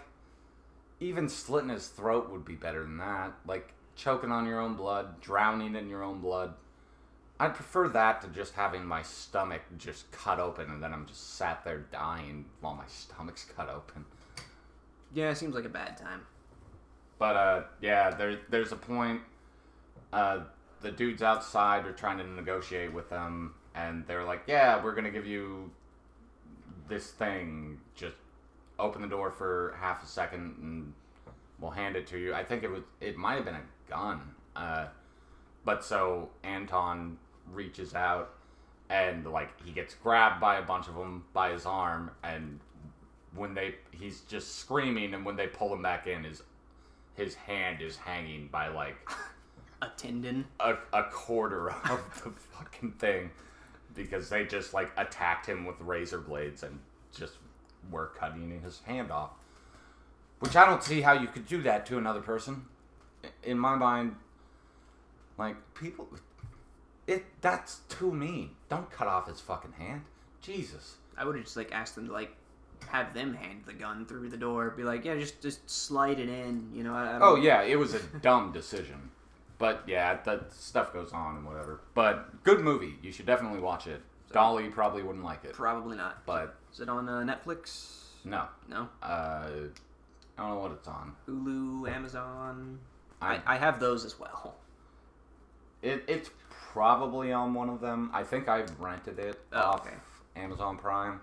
even slitting his throat would be better than that. Like, choking on your own blood, drowning in your own blood. I'd prefer that to just having my stomach just cut open and then I'm just sat there dying while my stomach's cut open. Yeah, it seems like a bad time. But, yeah, there's a point, the dudes outside are trying to negotiate with them, and they're like, yeah, we're going to give you this thing, just open the door for half a second, and we'll hand it to you. I think it might have been a gun, but so Anton reaches out, and, like, he gets grabbed by a bunch of them by his arm, and he's just screaming, and when they pull him back in, his hand is hanging by, like, a tendon, a quarter of the fucking thing, because they just, like, attacked him with razor blades and just were cutting his hand off. Which I don't see how you could do that to another person. In my mind, like, people, that's too mean. Don't cut off his fucking hand. Jesus. I would have just, like, asked them to, like, have them hand the gun through the door. Be like, yeah, just slide it in, you know. I Oh, yeah, it was a dumb decision. But, yeah, that stuff goes on and whatever. But, good movie. You should definitely watch it. So, Dolly probably wouldn't like it. Probably not. But is it on Netflix? No. No? I don't know what it's on. Hulu, Amazon. I have those as well. It's probably on one of them. I think I rented it off Amazon Prime.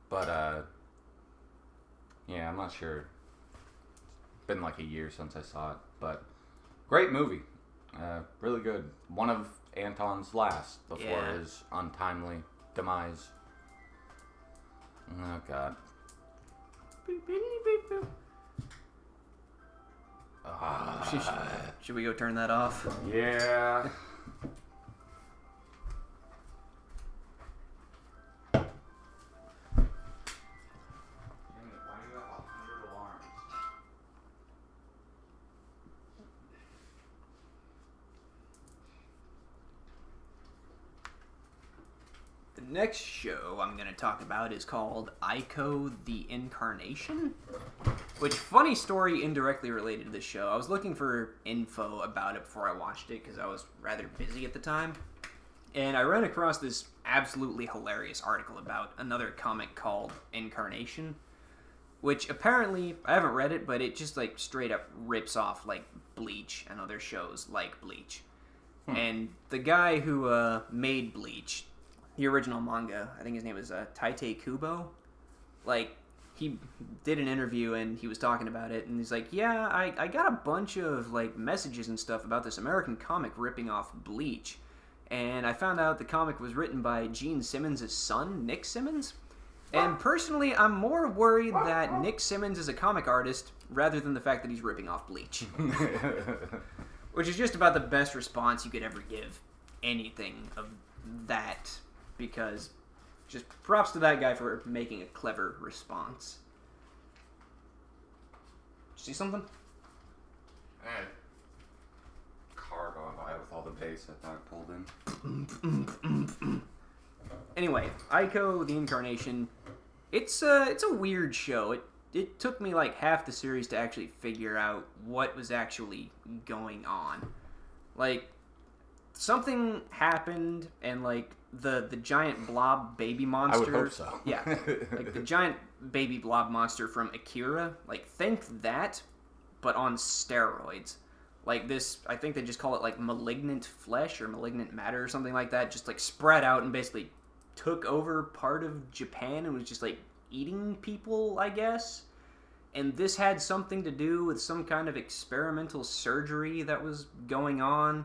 But, yeah, I'm not sure. It's been like a year since I saw it. But, great movie. Really good. One of Anton's last before his untimely demise. Oh, God. Should we go turn that off? Yeah. next show I'm going to talk about is called Ico the Incarnation, which, funny story, indirectly related to this show. I was looking for info about it before I watched it because I was rather busy at the time, and I ran across this absolutely hilarious article about another comic called Incarnation, which apparently, I haven't read it, but it just like straight up rips off like Bleach and other shows like Bleach. And the guy who made Bleach, the original manga, I think his name was Taite Kubo, like, he did an interview and he was talking about it, and he's like, yeah, I got a bunch of like messages and stuff about this American comic ripping off Bleach, and I found out the comic was written by Gene Simmons' son, Nick Simmons, and personally, I'm more worried that Nick Simmons is a comic artist rather than the fact that he's ripping off Bleach. Which is just about the best response you could ever give anything of that, because just props to that guy for making a clever response. See something? Car going by with all the bass that I pulled in. Anyway, Ico the Incarnation, it's a weird show. It took me like half the series to actually figure out what was actually going on. Like, something happened, and like the giant blob baby monster. I would hope so. Yeah, like the giant baby blob monster from Akira. Like, think that, but on steroids. Like this, I think they just call it like malignant flesh or malignant matter or something like that. Just like spread out and basically took over part of Japan and was just like eating people, I guess. And this had something to do with some kind of experimental surgery that was going on.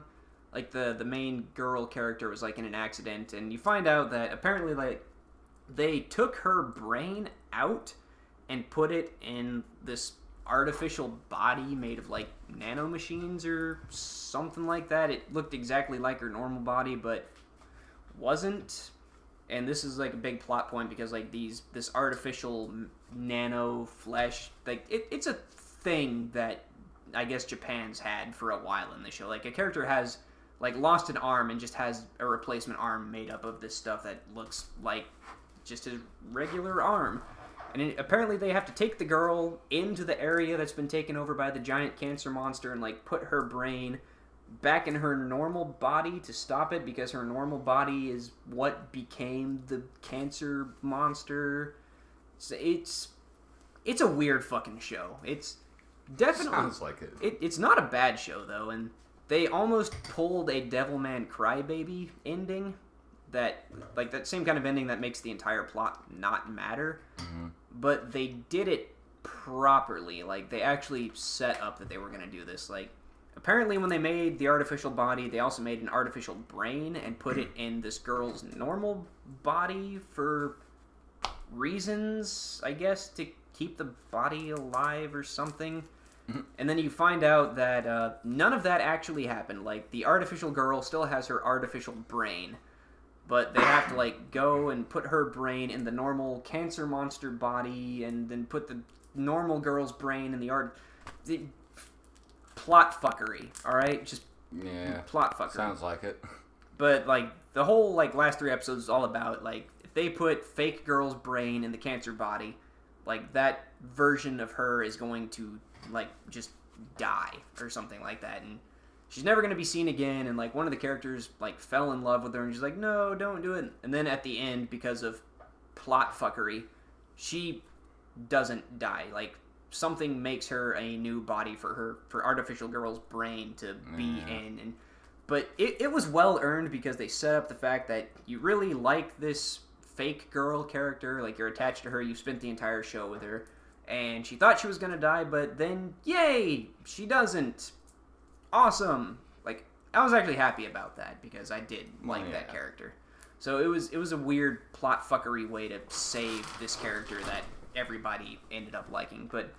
Like, the main girl character was like in an accident, and you find out that apparently like they took her brain out and put it in this artificial body made of like nanomachines or something like that. It looked exactly like her normal body, but wasn't. And this is like a big plot point because like this artificial nano flesh, like it's a thing that I guess Japan's had for a while in the show. Like, a character has like lost an arm and just has a replacement arm made up of this stuff that looks like just a regular arm. And apparently they have to take the girl into the area that's been taken over by the giant cancer monster and like put her brain back in her normal body to stop it, because her normal body is what became the cancer monster. So it's a weird fucking show. It's definitely sounds like it. It's not a bad show though, and they almost pulled a Devilman Crybaby ending, that like that same kind of ending that makes the entire plot not matter. Mm-hmm. But they did it properly. Like, they actually set up that they were going to do this. Like, apparently when they made the artificial body, they also made an artificial brain and put it in this girl's normal body for reasons, I guess, to keep the body alive or something. Mm-hmm. And then you find out that none of that actually happened. Like, the artificial girl still has her artificial brain, but they have to like go and put her brain in the normal cancer monster body and then put the normal girl's brain in the plot fuckery, alright? Just plot fuckery. Sounds like it. But like the whole like last 3 episodes is all about like if they put fake girl's brain in the cancer body, like that version of her is going to like just die or something like that, and she's never going to be seen again. And like one of the characters like fell in love with her and she's like, no, don't do it. And then at the end, because of plot fuckery, she doesn't die. Like, something makes her a new body for artificial girl's brain to be in. But it was well earned because they set up the fact that you really like this fake girl character, like you're attached to her, you spent the entire show with her, and she thought she was going to die, but then yay, she doesn't. Awesome. Like, I was actually happy about that because I did like that character. So it was a weird plot fuckery way to save this character that everybody ended up liking. But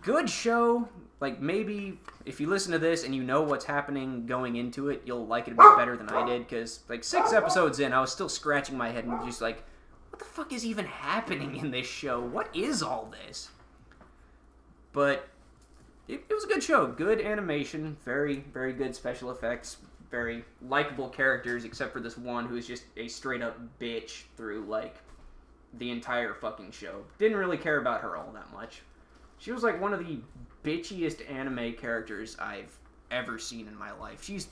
good show. Like, maybe if you listen to this and you know what's happening going into it, you'll like it a bit better than I did, because like 6 episodes in, I was still scratching my head and just like, what the fuck is even happening in this show? What is all this? But it was a good show. Good animation. Very, very good special effects. very likable characters, except for this one who's just a straight up bitch through, like, the entire fucking show. Didn't really care about her all that much. She was, like, one of the bitchiest anime characters I've ever seen in my life. She's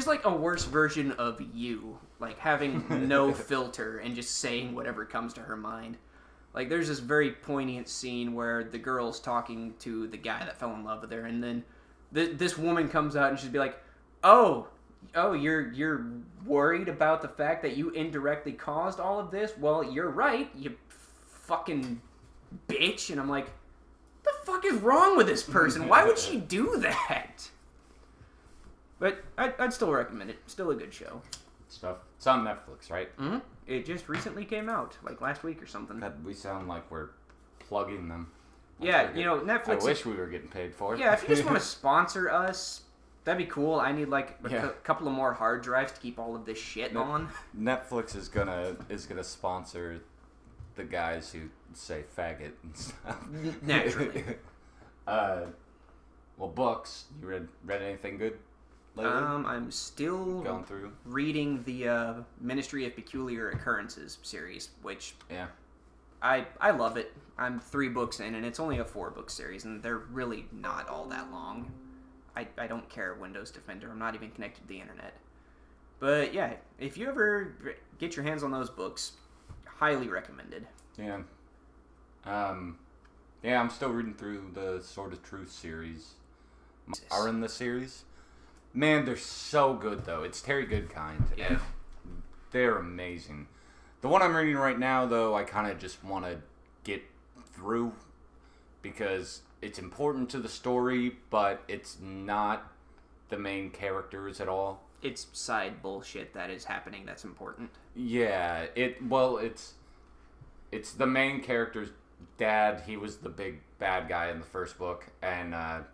like a worse version of you, like, having no filter and just saying whatever comes to her mind. Like, there's this very poignant scene where the girl's talking to the guy that fell in love with her, and then this woman comes out and she'd be like, oh, you're worried about the fact that you indirectly caused all of this? Well, you're right, you fucking bitch. And I'm like, what the fuck is wrong with this person? Why would she do that? But I'd still recommend it. Still a good show. Stuff. It's on Netflix, right? Mm-hmm. It just recently came out, like last week or something. God, we sound like we're plugging them. Yeah, you know, Netflix... I wish we were getting paid for it. Yeah, if you just want to sponsor us, that'd be cool. I need, like, a couple of more hard drives to keep all of this shit on. Netflix is gonna sponsor the guys who say faggot and stuff. Naturally. Well, books. You read anything good lately? I'm still going through reading the Ministry of Peculiar Occurrences series, which I love it. I'm 3 books in, and it's only a 4-book series, and they're really not all that long. I don't care Windows Defender. I'm not even connected to the internet. But yeah, if you ever get your hands on those books, highly recommended. Yeah. Yeah, I'm still reading through the Sword of Truth series. Are in the series. Man, they're so good, though. It's Terry Goodkind. Yeah. They're amazing. The one I'm reading right now, though, I kind of just want to get through because it's important to the story, but it's not the main characters at all. It's side bullshit that is happening that's important. Yeah, it's the main character's dad. He was the big bad guy in the first book, and the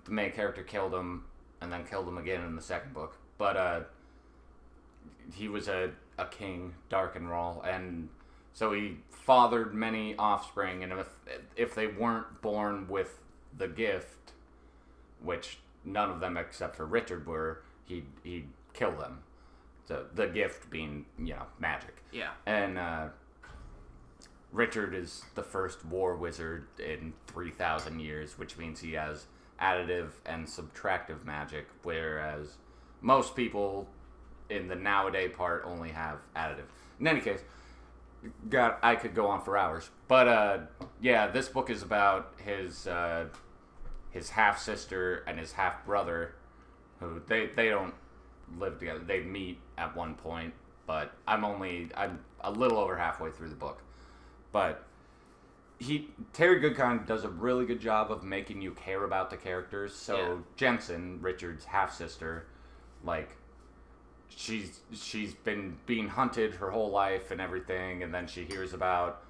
main character killed him, and then killed him again in the second book. But he was a king, dark and raw, and so he fathered many offspring, and if they weren't born with the gift, which none of them except for Richard were, he'd kill them. So the gift being, magic. Yeah. And Richard is the first war wizard in 3,000 years, which means he has additive and subtractive magic, whereas most people in the nowadays part only have additive. In any case, I could go on for hours. But yeah, this book is about his half sister and his half brother, who they don't live together. They meet at one point, but I'm a little over halfway through the book. But Terry Goodkind does a really good job of making you care about the characters. So Jensen, Richard's half sister, like, she's been being hunted her whole life and everything, and then she hears about,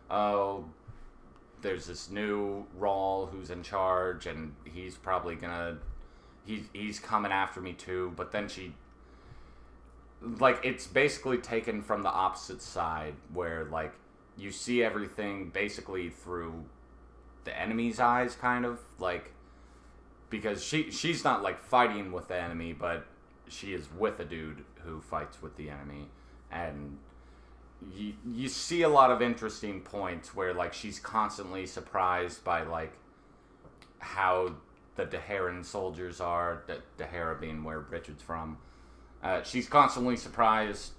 there's this new Rawl who's in charge, and he's probably he's coming after me too. But then it's basically taken from the opposite side, where, like, you see everything basically through the enemy's eyes, kind of, like, because she's not, like, fighting with the enemy, but she is with a dude who fights with the enemy, and you see a lot of interesting points where, like, she's constantly surprised by, like, how the Daharan soldiers are, Dahara being where Richard's from. She's constantly surprised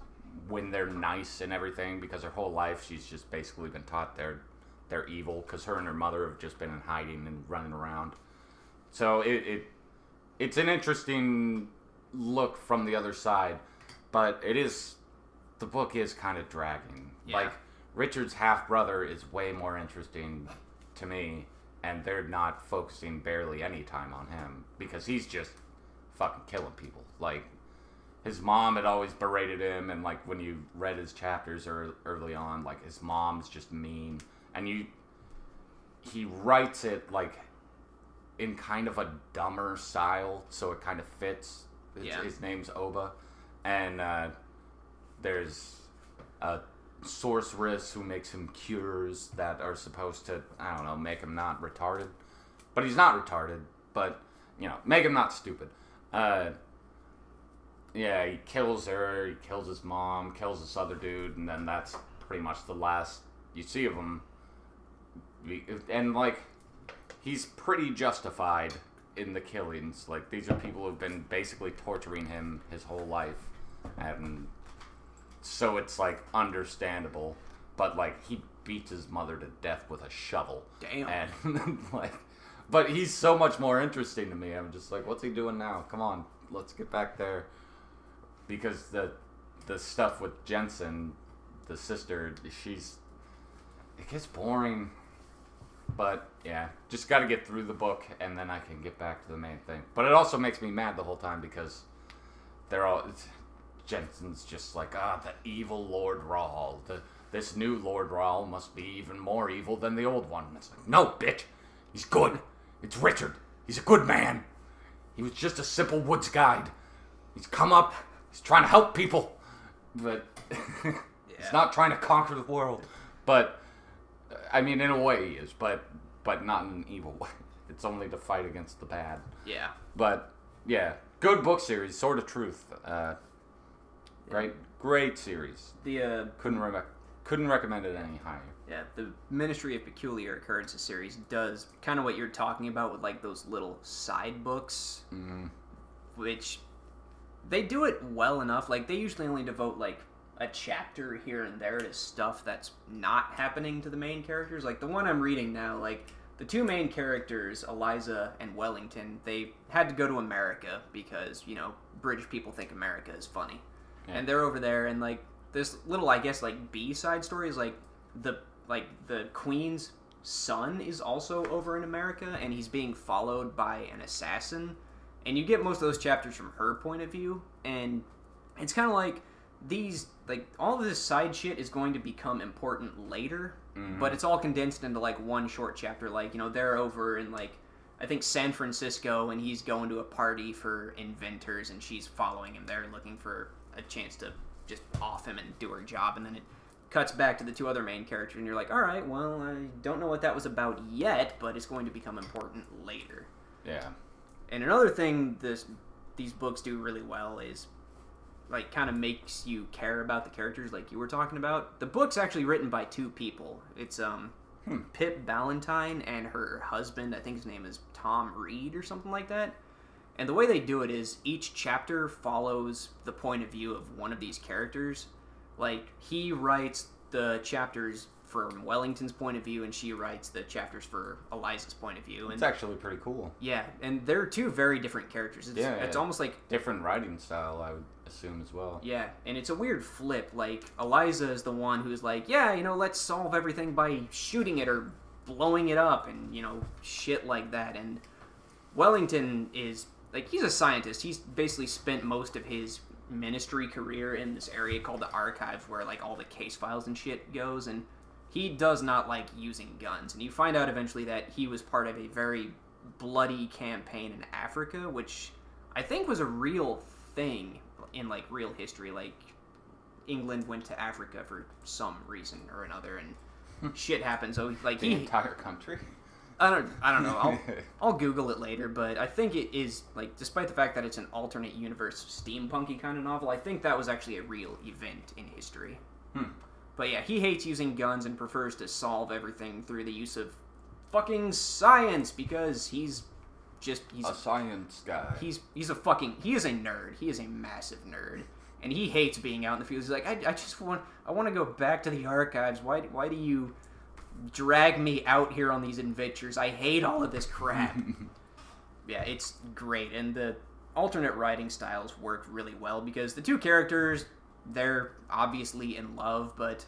when they're nice and everything, because her whole life she's just basically been taught they're evil, because her and her mother have just been in hiding and running around. So it's an interesting look from the other side, but the book is kind of dragging. Yeah. Like, Richard's half-brother is way more interesting to me, and they're not focusing barely any time on him, because he's just fucking killing people. Like, his mom had always berated him, and, like, when you read his chapters early on, like, his mom's just mean, and he writes it, like, in kind of a dumber style, so it kind of fits. His name's Oba, and there's a sorceress who makes him cures that are supposed to, I don't know, make him not retarded. But he's not retarded, but, make him not stupid. Yeah, he kills her, he kills his mom, kills this other dude, and then that's pretty much the last you see of him. And, like, he's pretty justified in the killings. Like, these are people who've been basically torturing him his whole life. And so it's, like, understandable. But, like, he beats his mother to death with a shovel. Damn. And, like, but he's so much more interesting to me. I'm just like, what's he doing now? Come on, let's get back there. Because the stuff with Jensen, the sister, it gets boring. But, yeah, just got to get through the book, and then I can get back to the main thing. But it also makes me mad the whole time, because Jensen's just like, the evil Lord Rahl. This new Lord Rahl must be even more evil than the old one. It's like, no, bitch, he's good. It's Richard. He's a good man. He was just a simple woods guide. He's come up. He's trying to help people. But he's not trying to conquer the world. But, I mean, in a way he is. But not in an evil way. It's only to fight against the bad. Yeah. But, yeah. Good book series. Sword of Truth. Great series. Couldn't recommend it any higher. Yeah, the Ministry of Peculiar Occurrences series does kind of what you're talking about with, like, those little side books, which they do it well enough. Like, they usually only devote, like, a chapter here and there to stuff that's not happening to the main characters. Like, the one I'm reading now, like, the two main characters, Eliza and Wellington, they had to go to America because, you know, British people think America is funny. Yeah. And they're over there, and, like, this little, I guess, like, B-side story is, like, the Queen's son is also over in America, and he's being followed by an assassin. And you get most of those chapters from her point of view, and it's kind of like all of this side shit is going to become important later, but it's all condensed into, like, one short chapter. Like, you know, they're over in, like, I think San Francisco, and he's going to a party for inventors, and she's following him there looking for a chance to just off him and do her job, and then it cuts back to the two other main characters, and you're like, all right, well, I don't know what that was about yet, but it's going to become important later. Yeah. And another thing these books do really well is, like, kind of makes you care about the characters, like you were talking about. The book's actually written by two people. It's Pip Ballantyne and her husband. I think his name is Tom Reed or something like that. And the way they do it is each chapter follows the point of view of one of these characters. Like, he writes the chapters from Wellington's point of view, and she writes the chapters for Eliza's point of view. And it's actually pretty cool. Yeah, and they're two very different characters. It's almost like... different writing style, I would assume, as well. Yeah, and it's a weird flip. Like, Eliza is the one who's like, yeah, you know, let's solve everything by shooting it or blowing it up and, you know, shit like that. And Wellington is... like, he's a scientist. He's basically spent most of his ministry career in this area called the Archives, where, like, all the case files and shit goes, and he does not like using guns. And you find out eventually that he was part of a very bloody campaign in Africa, which I think was a real thing in, like, real history. Like, England went to Africa for some reason or another, and shit happened. So, like, the entire country? I don't know. I'll Google it later, but I think it is, like, despite the fact that it's an alternate universe steampunky kind of novel, I think that was actually a real event in history. But yeah, he hates using guns and prefers to solve everything through the use of fucking science, because he's a science guy. He is a nerd. He is a massive nerd. And he hates being out in the field. He's like, I want to go back to the Archives. Why do you drag me out here on these adventures? I hate all of this crap. Yeah, it's great. And the alternate writing styles work really well, because the two characters, they're obviously in love, but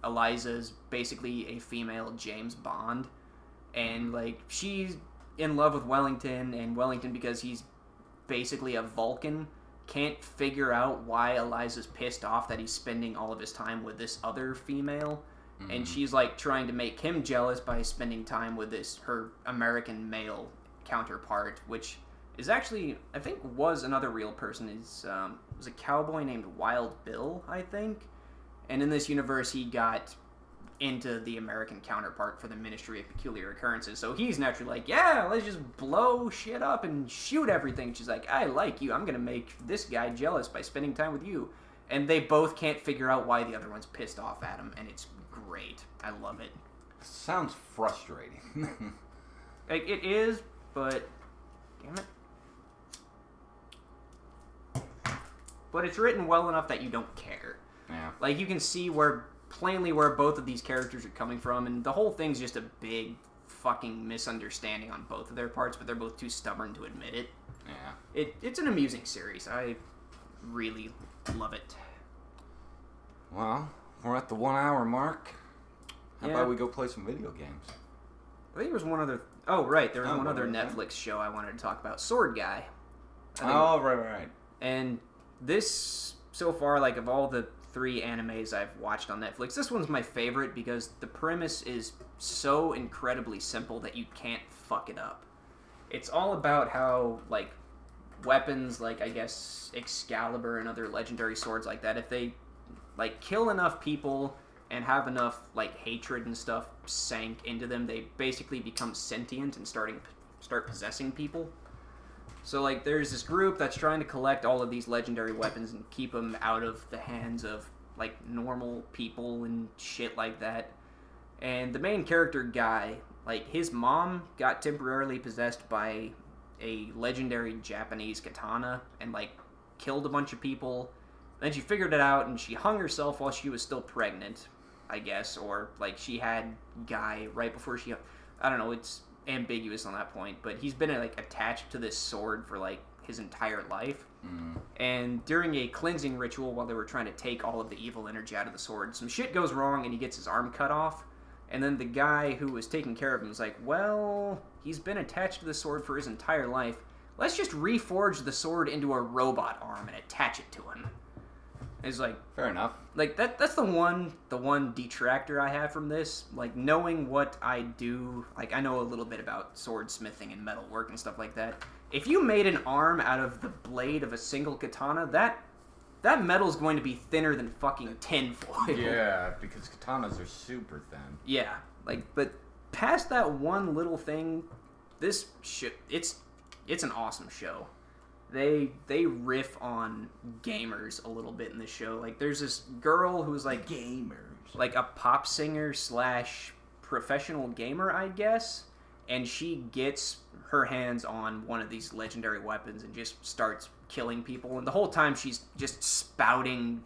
Eliza's basically a female James Bond. And, like, she's in love with Wellington, and Wellington, because he's basically a Vulcan, can't figure out why Eliza's pissed off that he's spending all of his time with this other female. And she's, like, trying to make him jealous by spending time with her American male counterpart, which is actually, I think, was another real person. It was a cowboy named Wild Bill, I think. And in this universe, he got into the American counterpart for the Ministry of Peculiar Occurrences. So he's naturally like, yeah, let's just blow shit up and shoot everything. She's like, I like you. I'm going to make this guy jealous by spending time with you. And they both can't figure out why the other one's pissed off at him. And it's great. I love it. Sounds frustrating. Like, it is, but damn it. But it's written well enough that you don't care. Yeah. Like, you can see plainly where both of these characters are coming from, and the whole thing's just a big fucking misunderstanding on both of their parts, but they're both too stubborn to admit it. Yeah. It's an amusing series. I really love it. Well, we're at the 1 hour mark. How Yeah. about we go play some video games? I think there was one other... Oh, right. There was one other Netflix show I wanted to talk about. Sword Guy. Oh, right. And this, so far, like, of all the 3 animes I've watched on Netflix, this one's my favorite because the premise is so incredibly simple that you can't fuck it up. It's all about how, like, weapons, like, I guess, Excalibur and other legendary swords like that, if they, like, kill enough people and have enough, like, hatred and stuff sank into them, they basically become sentient and start possessing people. So, like, there's this group that's trying to collect all of these legendary weapons and keep them out of the hands of, like, normal people and shit like that. And the main character, Guy, like, his mom got temporarily possessed by a legendary Japanese katana and, like, killed a bunch of people. Then she figured it out and she hung herself while she was still pregnant, I guess. Or, like, she had Guy right before she... I don't know, it's ambiguous on that point, but he's been like attached to this sword for like his entire life. And during a cleansing ritual while they were trying to take all of the evil energy out of the sword, some shit goes wrong and he gets his arm cut off. And then the guy who was taking care of him was like, well, he's been attached to the sword for his entire life, let's just reforge the sword into a robot arm and attach it to him. It's like, fair enough. Like, that's the one detractor I have from this. Like, knowing what I do, like, I know a little bit about swordsmithing and metalwork and stuff like that. If you made an arm out of the blade of a single katana, that metal's going to be thinner than fucking tinfoil. Yeah, because katanas are super thin. Yeah, like, but past that one little thing, this shit, it's an awesome show. They riff on gamers a little bit in this show. Like, there's this girl who's like like a pop singer / professional gamer, I guess, and she gets her hands on one of these legendary weapons and just starts killing people. And the whole time she's just spouting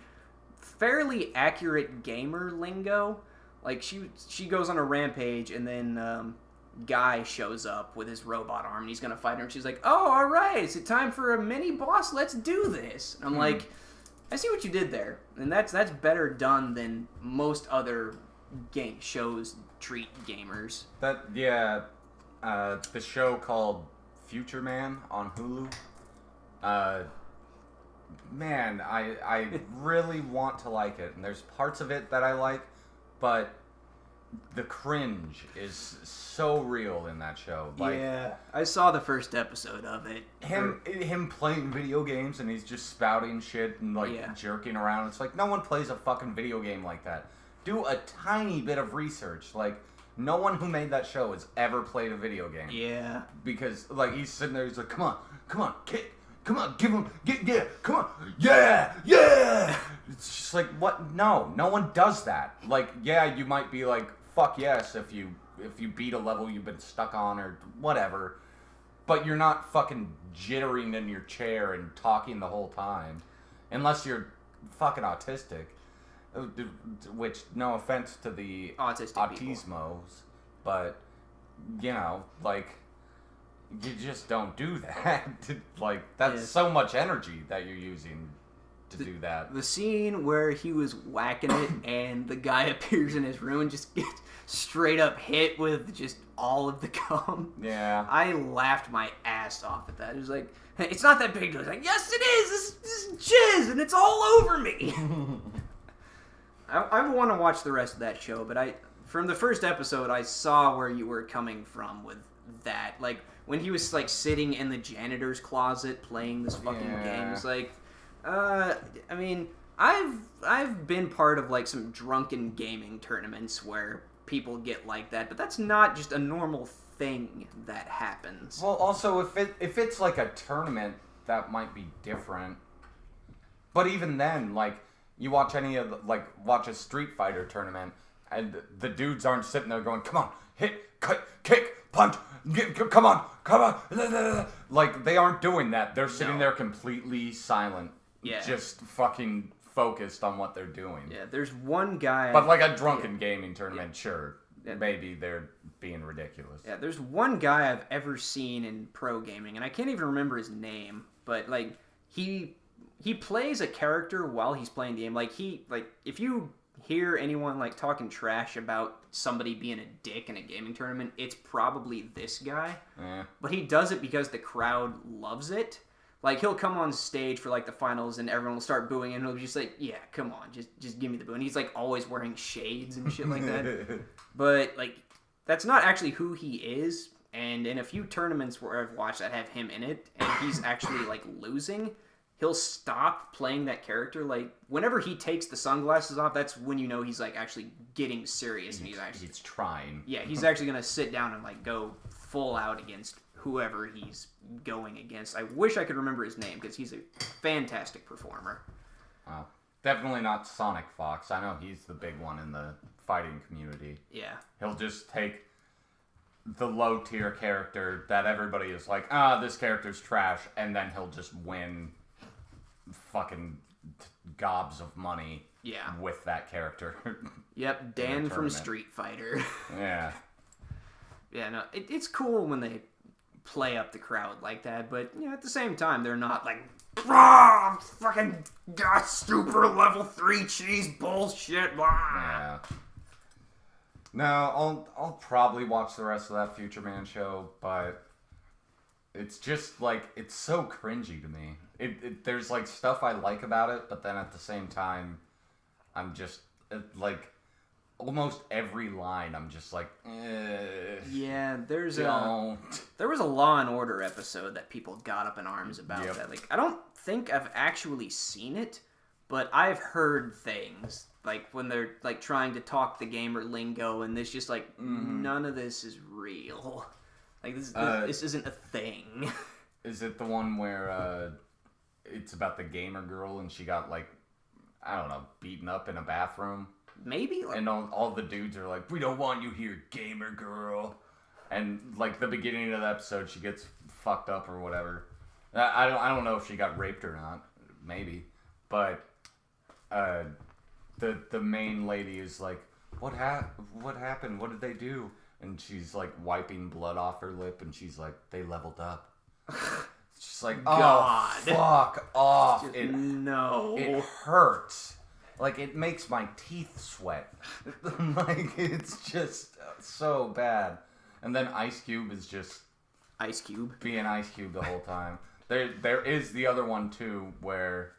fairly accurate gamer lingo. Like, she goes on a rampage, and then Guy shows up with his robot arm and he's gonna fight her, and she's like, oh, alright, is it time for a mini boss? Let's do this. And I'm like, I see what you did there, and that's better done than most other game shows treat gamers. The show called Future Man on Hulu, man, I really want to like it, and there's parts of it that I like, but the cringe is so real in that show. Like, yeah, I saw the first episode of it. Him playing video games and he's just spouting shit and like jerking around. It's like, no one plays a fucking video game like that. Do a tiny bit of research. Like, no one who made that show has ever played a video game. Yeah. Because like he's sitting there, he's like, come on, kick. Come on, give him, come on, yeah! It's just like, what? No one does that. Like, yeah, you might be like, fuck yes, if you beat a level you've been stuck on or whatever, but you're not fucking jittering in your chair and talking the whole time, unless you're fucking autistic. Which, no offense to the autismos, but, you know, like, you just don't do that. Like, that's so much energy that you're using to do that. The scene where he was whacking it and the guy appears in his room and just gets straight up hit with just all of the gum. Yeah. I laughed my ass off at that. It was like, hey, it's not that big. I was like, yes, it is. This is jizz and it's all over me. I want to watch the rest of that show, but from the first episode, I saw where you were coming from with that. Like, when he was, like, sitting in the janitor's closet playing this fucking game, it's like, I mean, I've been part of like some drunken gaming tournaments where people get like that, but that's not just a normal thing that happens. Well, also if it's like a tournament, that might be different. But even then, like you watch watch a Street Fighter tournament, and the dudes aren't sitting there going, "Come on, hit, cut, kick, punch, come on." Like they aren't doing that. They're sitting there completely silent, just fucking focused on what they're doing. Yeah, there's one guy. But like a drunken gaming tournament, sure. Maybe they're being ridiculous. Yeah, there's one guy I've ever seen in pro gaming, and I can't even remember his name, but like he plays a character while he's playing the game. Like if you hear anyone like talking trash about somebody being a dick in a gaming tournament, it's probably this guy. But he does it because the crowd loves it. Like he'll come on stage for like the finals and everyone will start booing and he'll be just like, yeah, come on, just give me the boo. And he's like always wearing shades and shit like that. But like that's not actually who he is. And in a few tournaments where I've watched that have him in it and he's actually like losing, he'll stop playing that character. Like whenever he takes the sunglasses off, that's when you know he's like actually getting serious and he's trying. Yeah, he's actually gonna sit down and like go full out against whoever he's going against. I wish I could remember his name because he's a fantastic performer. Definitely not Sonic Fox. I know he's the big one in the fighting community. Yeah. He'll just take the low tier character that everybody is like, this character's trash, and then he'll just win fucking gobs of money with that character. Yep, Dan from Street Fighter. Yeah. Yeah, no, it's cool when they play up the crowd like that, but at the same time, they're not like, fucking super level 3 cheese bullshit. Yeah. No, I'll probably watch the rest of that Future Man show, but it's just like it's so cringy to me. There's like stuff I like about it, but then at the same time, I'm just like almost every line I'm just like, yeah, there was a Law and Order episode that people got up in arms about that. Like, I don't think I've actually seen it, but I've heard things like when they're like trying to talk the gamer lingo, and there's just like none of this is real. Like this isn't a thing. Is it the one where it's about the gamer girl and she got like, I don't know, beaten up in a bathroom? Maybe. And all the dudes are like, we don't want you here, gamer girl. And like the beginning of the episode, she gets fucked up or whatever. I don't know if she got raped or not. Maybe. But the main lady is like, what happened? What did they do? And she's like wiping blood off her lip, and she's like, they leveled up. It's just like, God. Fuck off. It hurts. Like, it makes my teeth sweat. Like, it's just so bad. And then Ice Cube is just... Ice Cube? Being Ice Cube the whole time. There is the other one, too, where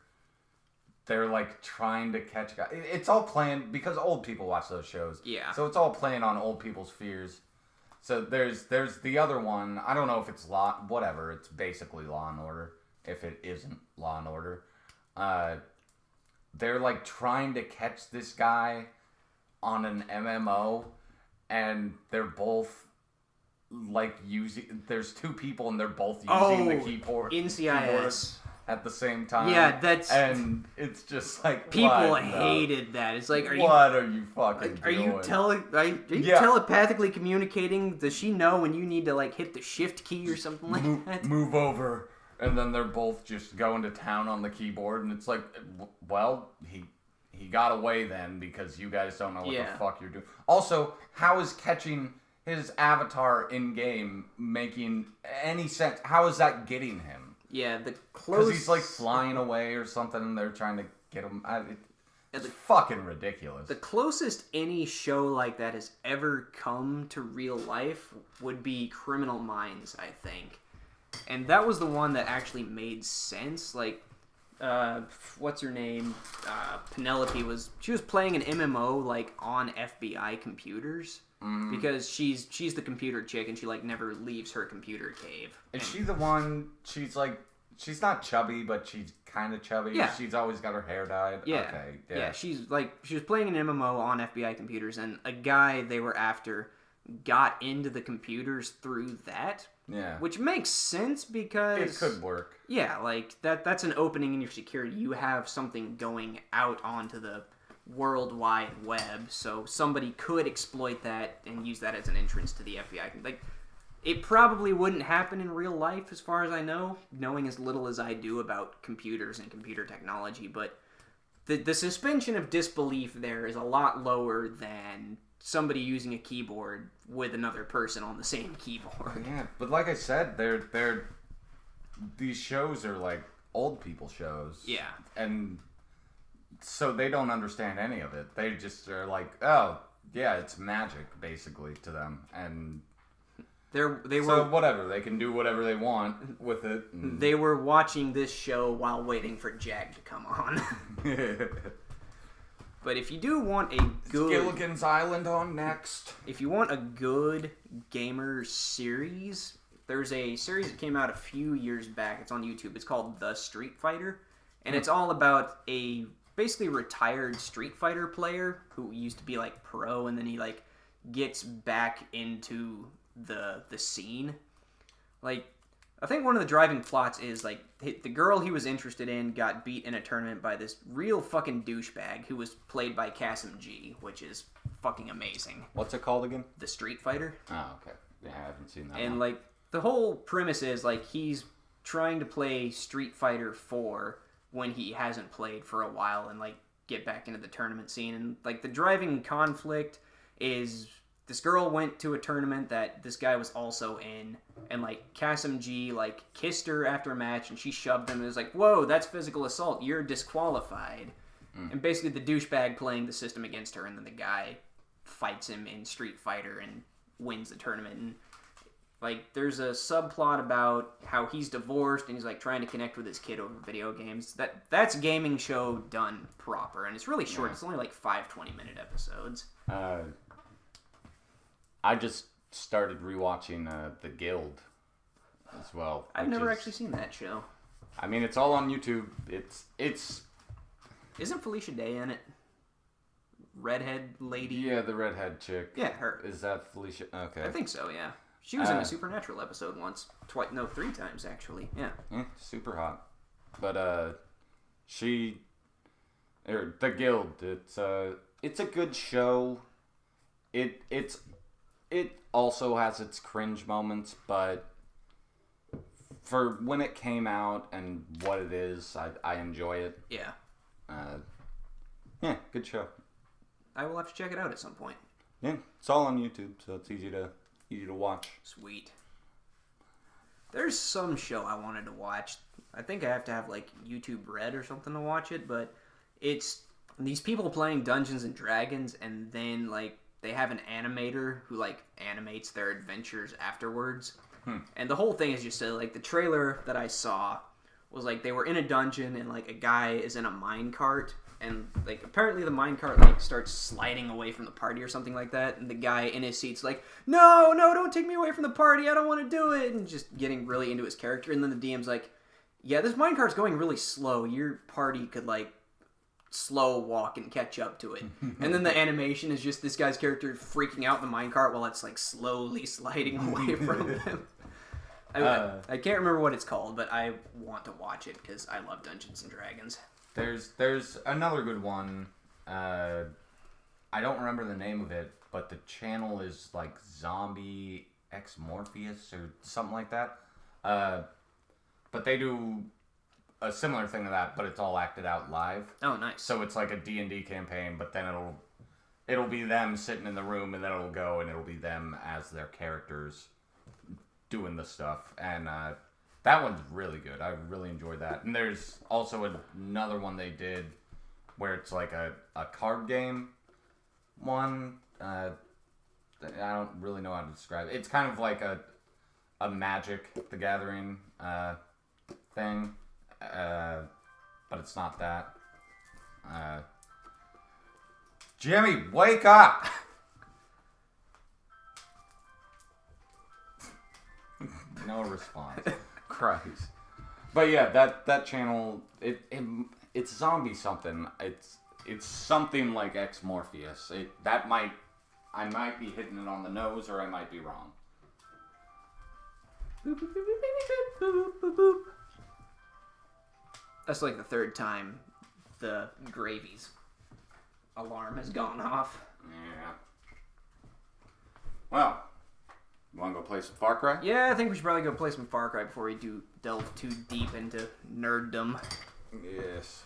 they're, like, trying to catch guys. It's all playing... Because old people watch those shows. Yeah. So it's all playing on old people's fears. So there's the other one. I don't know if it's whatever. It's basically Law and Order. If it isn't Law and Order. They're like trying to catch this guy on an MMO, and they're both like using. There's two people, and they're both using the keyboard NCIS at the same time. Yeah, and it's just like people hated that. It's like, are you fucking doing? Are you telepathically communicating? Does she know when you need to like hit the shift key or something like that? Move over. And then they're both just going to town on the keyboard, and it's like, well, he got away then because you guys don't know what the fuck you're doing. Also, how is catching his avatar in game making any sense? How is that getting him? Yeah, because he's like flying away or something, and they're trying to get him. It's fucking ridiculous. The closest any show like that has ever come to real life would be Criminal Minds, I think. And that was the one that actually made sense. Like, what's her name? Penelope was playing an MMO like on FBI computers because she's the computer chick and she like never leaves her computer cave. Is she the one? She's like she's not chubby, but she's kind of chubby. Yeah. She's always got her hair dyed. Yeah. Okay. Yeah. She was playing an MMO on FBI computers, and a guy they were after got into the computers through that. Yeah. Which makes sense because it could work. Yeah, like that's an opening in your security. You have something going out onto the World Wide Web, so somebody could exploit that and use that as an entrance to the FBI. Like, it probably wouldn't happen in real life, as far as I know, knowing as little as I do about computers and computer technology, but the suspension of disbelief there is a lot lower than somebody using a keyboard with another person on the same keyboard. Yeah, but like I said, these shows are like old people shows. Yeah. And so they don't understand any of it. They just are like, oh, yeah, it's magic, basically, to them. And so whatever, they can do whatever they want with it. And they were watching this show while waiting for Jack to come on. But if you do want a good... Gilligan's Island on next. If you want a good gamer series, there's a series that came out a few years back. It's on YouTube. It's called The Street Fighter. And it's all about a basically retired Street Fighter player who used to be like pro, and then he like gets back into the scene. Like, I think one of the driving plots is like the girl he was interested in got beat in a tournament by this real fucking douchebag who was played by Kasim G, which is fucking amazing. What's it called again? The Street Fighter. Oh, okay. Yeah, I haven't seen that. And one. like the whole premise is like he's trying to play Street Fighter 4 when he hasn't played for a while and like get back into the tournament scene. And like the driving conflict is this girl went to a tournament that this guy was also in, and like Kasim G like kissed her after a match, and she shoved him and was like, "Whoa, that's physical assault. You're disqualified." And basically the douchebag playing the system against her, and then the guy fights him in Street Fighter and wins the tournament. And like there's a subplot about how he's divorced and he's like trying to connect with his kid over video games. That's a gaming show done proper, and it's really short. Yeah. It's only like 5 20-minute episodes. I just started rewatching The Guild as well. I've never actually seen that show. I mean, it's all on YouTube. It's Isn't Felicia Day in it? Redhead lady? Yeah, the redhead chick. Yeah, her. Is that Felicia? Okay. I think so, yeah. She was in a Supernatural episode once. 3 times, actually. Yeah. Super hot. But, The Guild, it's a good show. It also has its cringe moments, but for when it came out and what it is, I enjoy it. Yeah. Yeah, good show. I will have to check it out at some point. Yeah, it's all on YouTube, so it's easy to watch. Sweet. There's some show I wanted to watch. I think I have to have like YouTube Red or something to watch it, but it's these people playing Dungeons and Dragons, and then like they have an animator who like animates their adventures afterwards. And the whole thing is just like the trailer that I saw was like they were in a dungeon and like a guy is in a minecart, and like apparently the minecart like starts sliding away from the party or something like that, and the guy in his seat's like, no, don't take me away from the party, I don't want to do it, and just getting really into his character. And then the DM's like, yeah, this minecart's going really slow, your party could like slow walk and catch up to it. And then the animation is just this guy's character freaking out in the minecart while it's like slowly sliding away from him. I can't remember what it's called, but I want to watch it because I love Dungeons and Dragons. There's another good one. I don't remember the name of it, but the channel is like Zombie X Morpheus or something like that. But they do a similar thing to that, but it's all acted out live. Oh, nice. So it's like a D&D campaign, but then it'll be them sitting in the room, and then it'll go and it'll be them as their characters doing the stuff. And that one's really good. I really enjoyed that. And there's also another one they did where it's like a card game one. I don't really know how to describe it. It's kind of like a Magic the Gathering thing. But it's not that. Jimmy, wake up! No response. Christ. But yeah, that channel, it's zombie something. It's something like Ex Morpheus. I might be hitting it on the nose, or I might be wrong. Boop, boop, boop, boop, boop, boop, boop, boop. That's like the third time the Gravy's alarm has gone off. Yeah. Well, you want to go play some Far Cry? Yeah, I think we should probably go play some Far Cry before we do delve too deep into nerddom. Yes.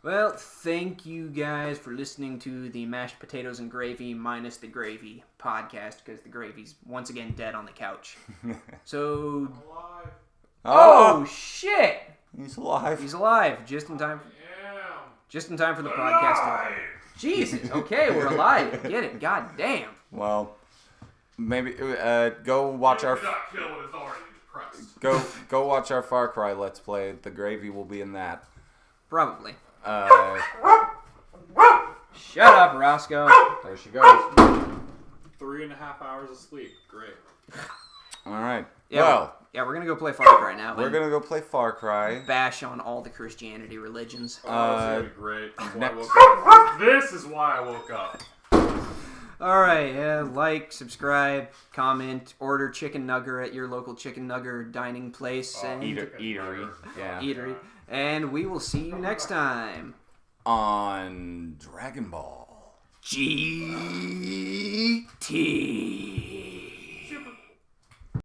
Well, thank you guys for listening to the Mashed Potatoes and Gravy minus the Gravy podcast, because the Gravy's once again dead on the couch. So... Alive. Oh, shit! He's alive. He's alive, just in time. Just in time for the podcast. Jesus, okay, we're alive. I get it. God damn. Well, maybe go watch our... Not kill what is already depressed. Go watch our Far Cry Let's Play. The Gravy will be in that. Probably. Shut up, Roscoe. There she goes. 3.5 hours of sleep. Great. All right. Yeah, well, we're gonna go play Far Cry now. We're gonna go play Far Cry. Bash on all the Christianity religions. Oh, that's gonna be great. That's why I woke up. This is why I woke up. Alright, like, subscribe, comment, order chicken nugger at your local chicken nugger dining place. And Eatery. Yeah. Eatery. And we will see you next time. On Dragon Ball GT.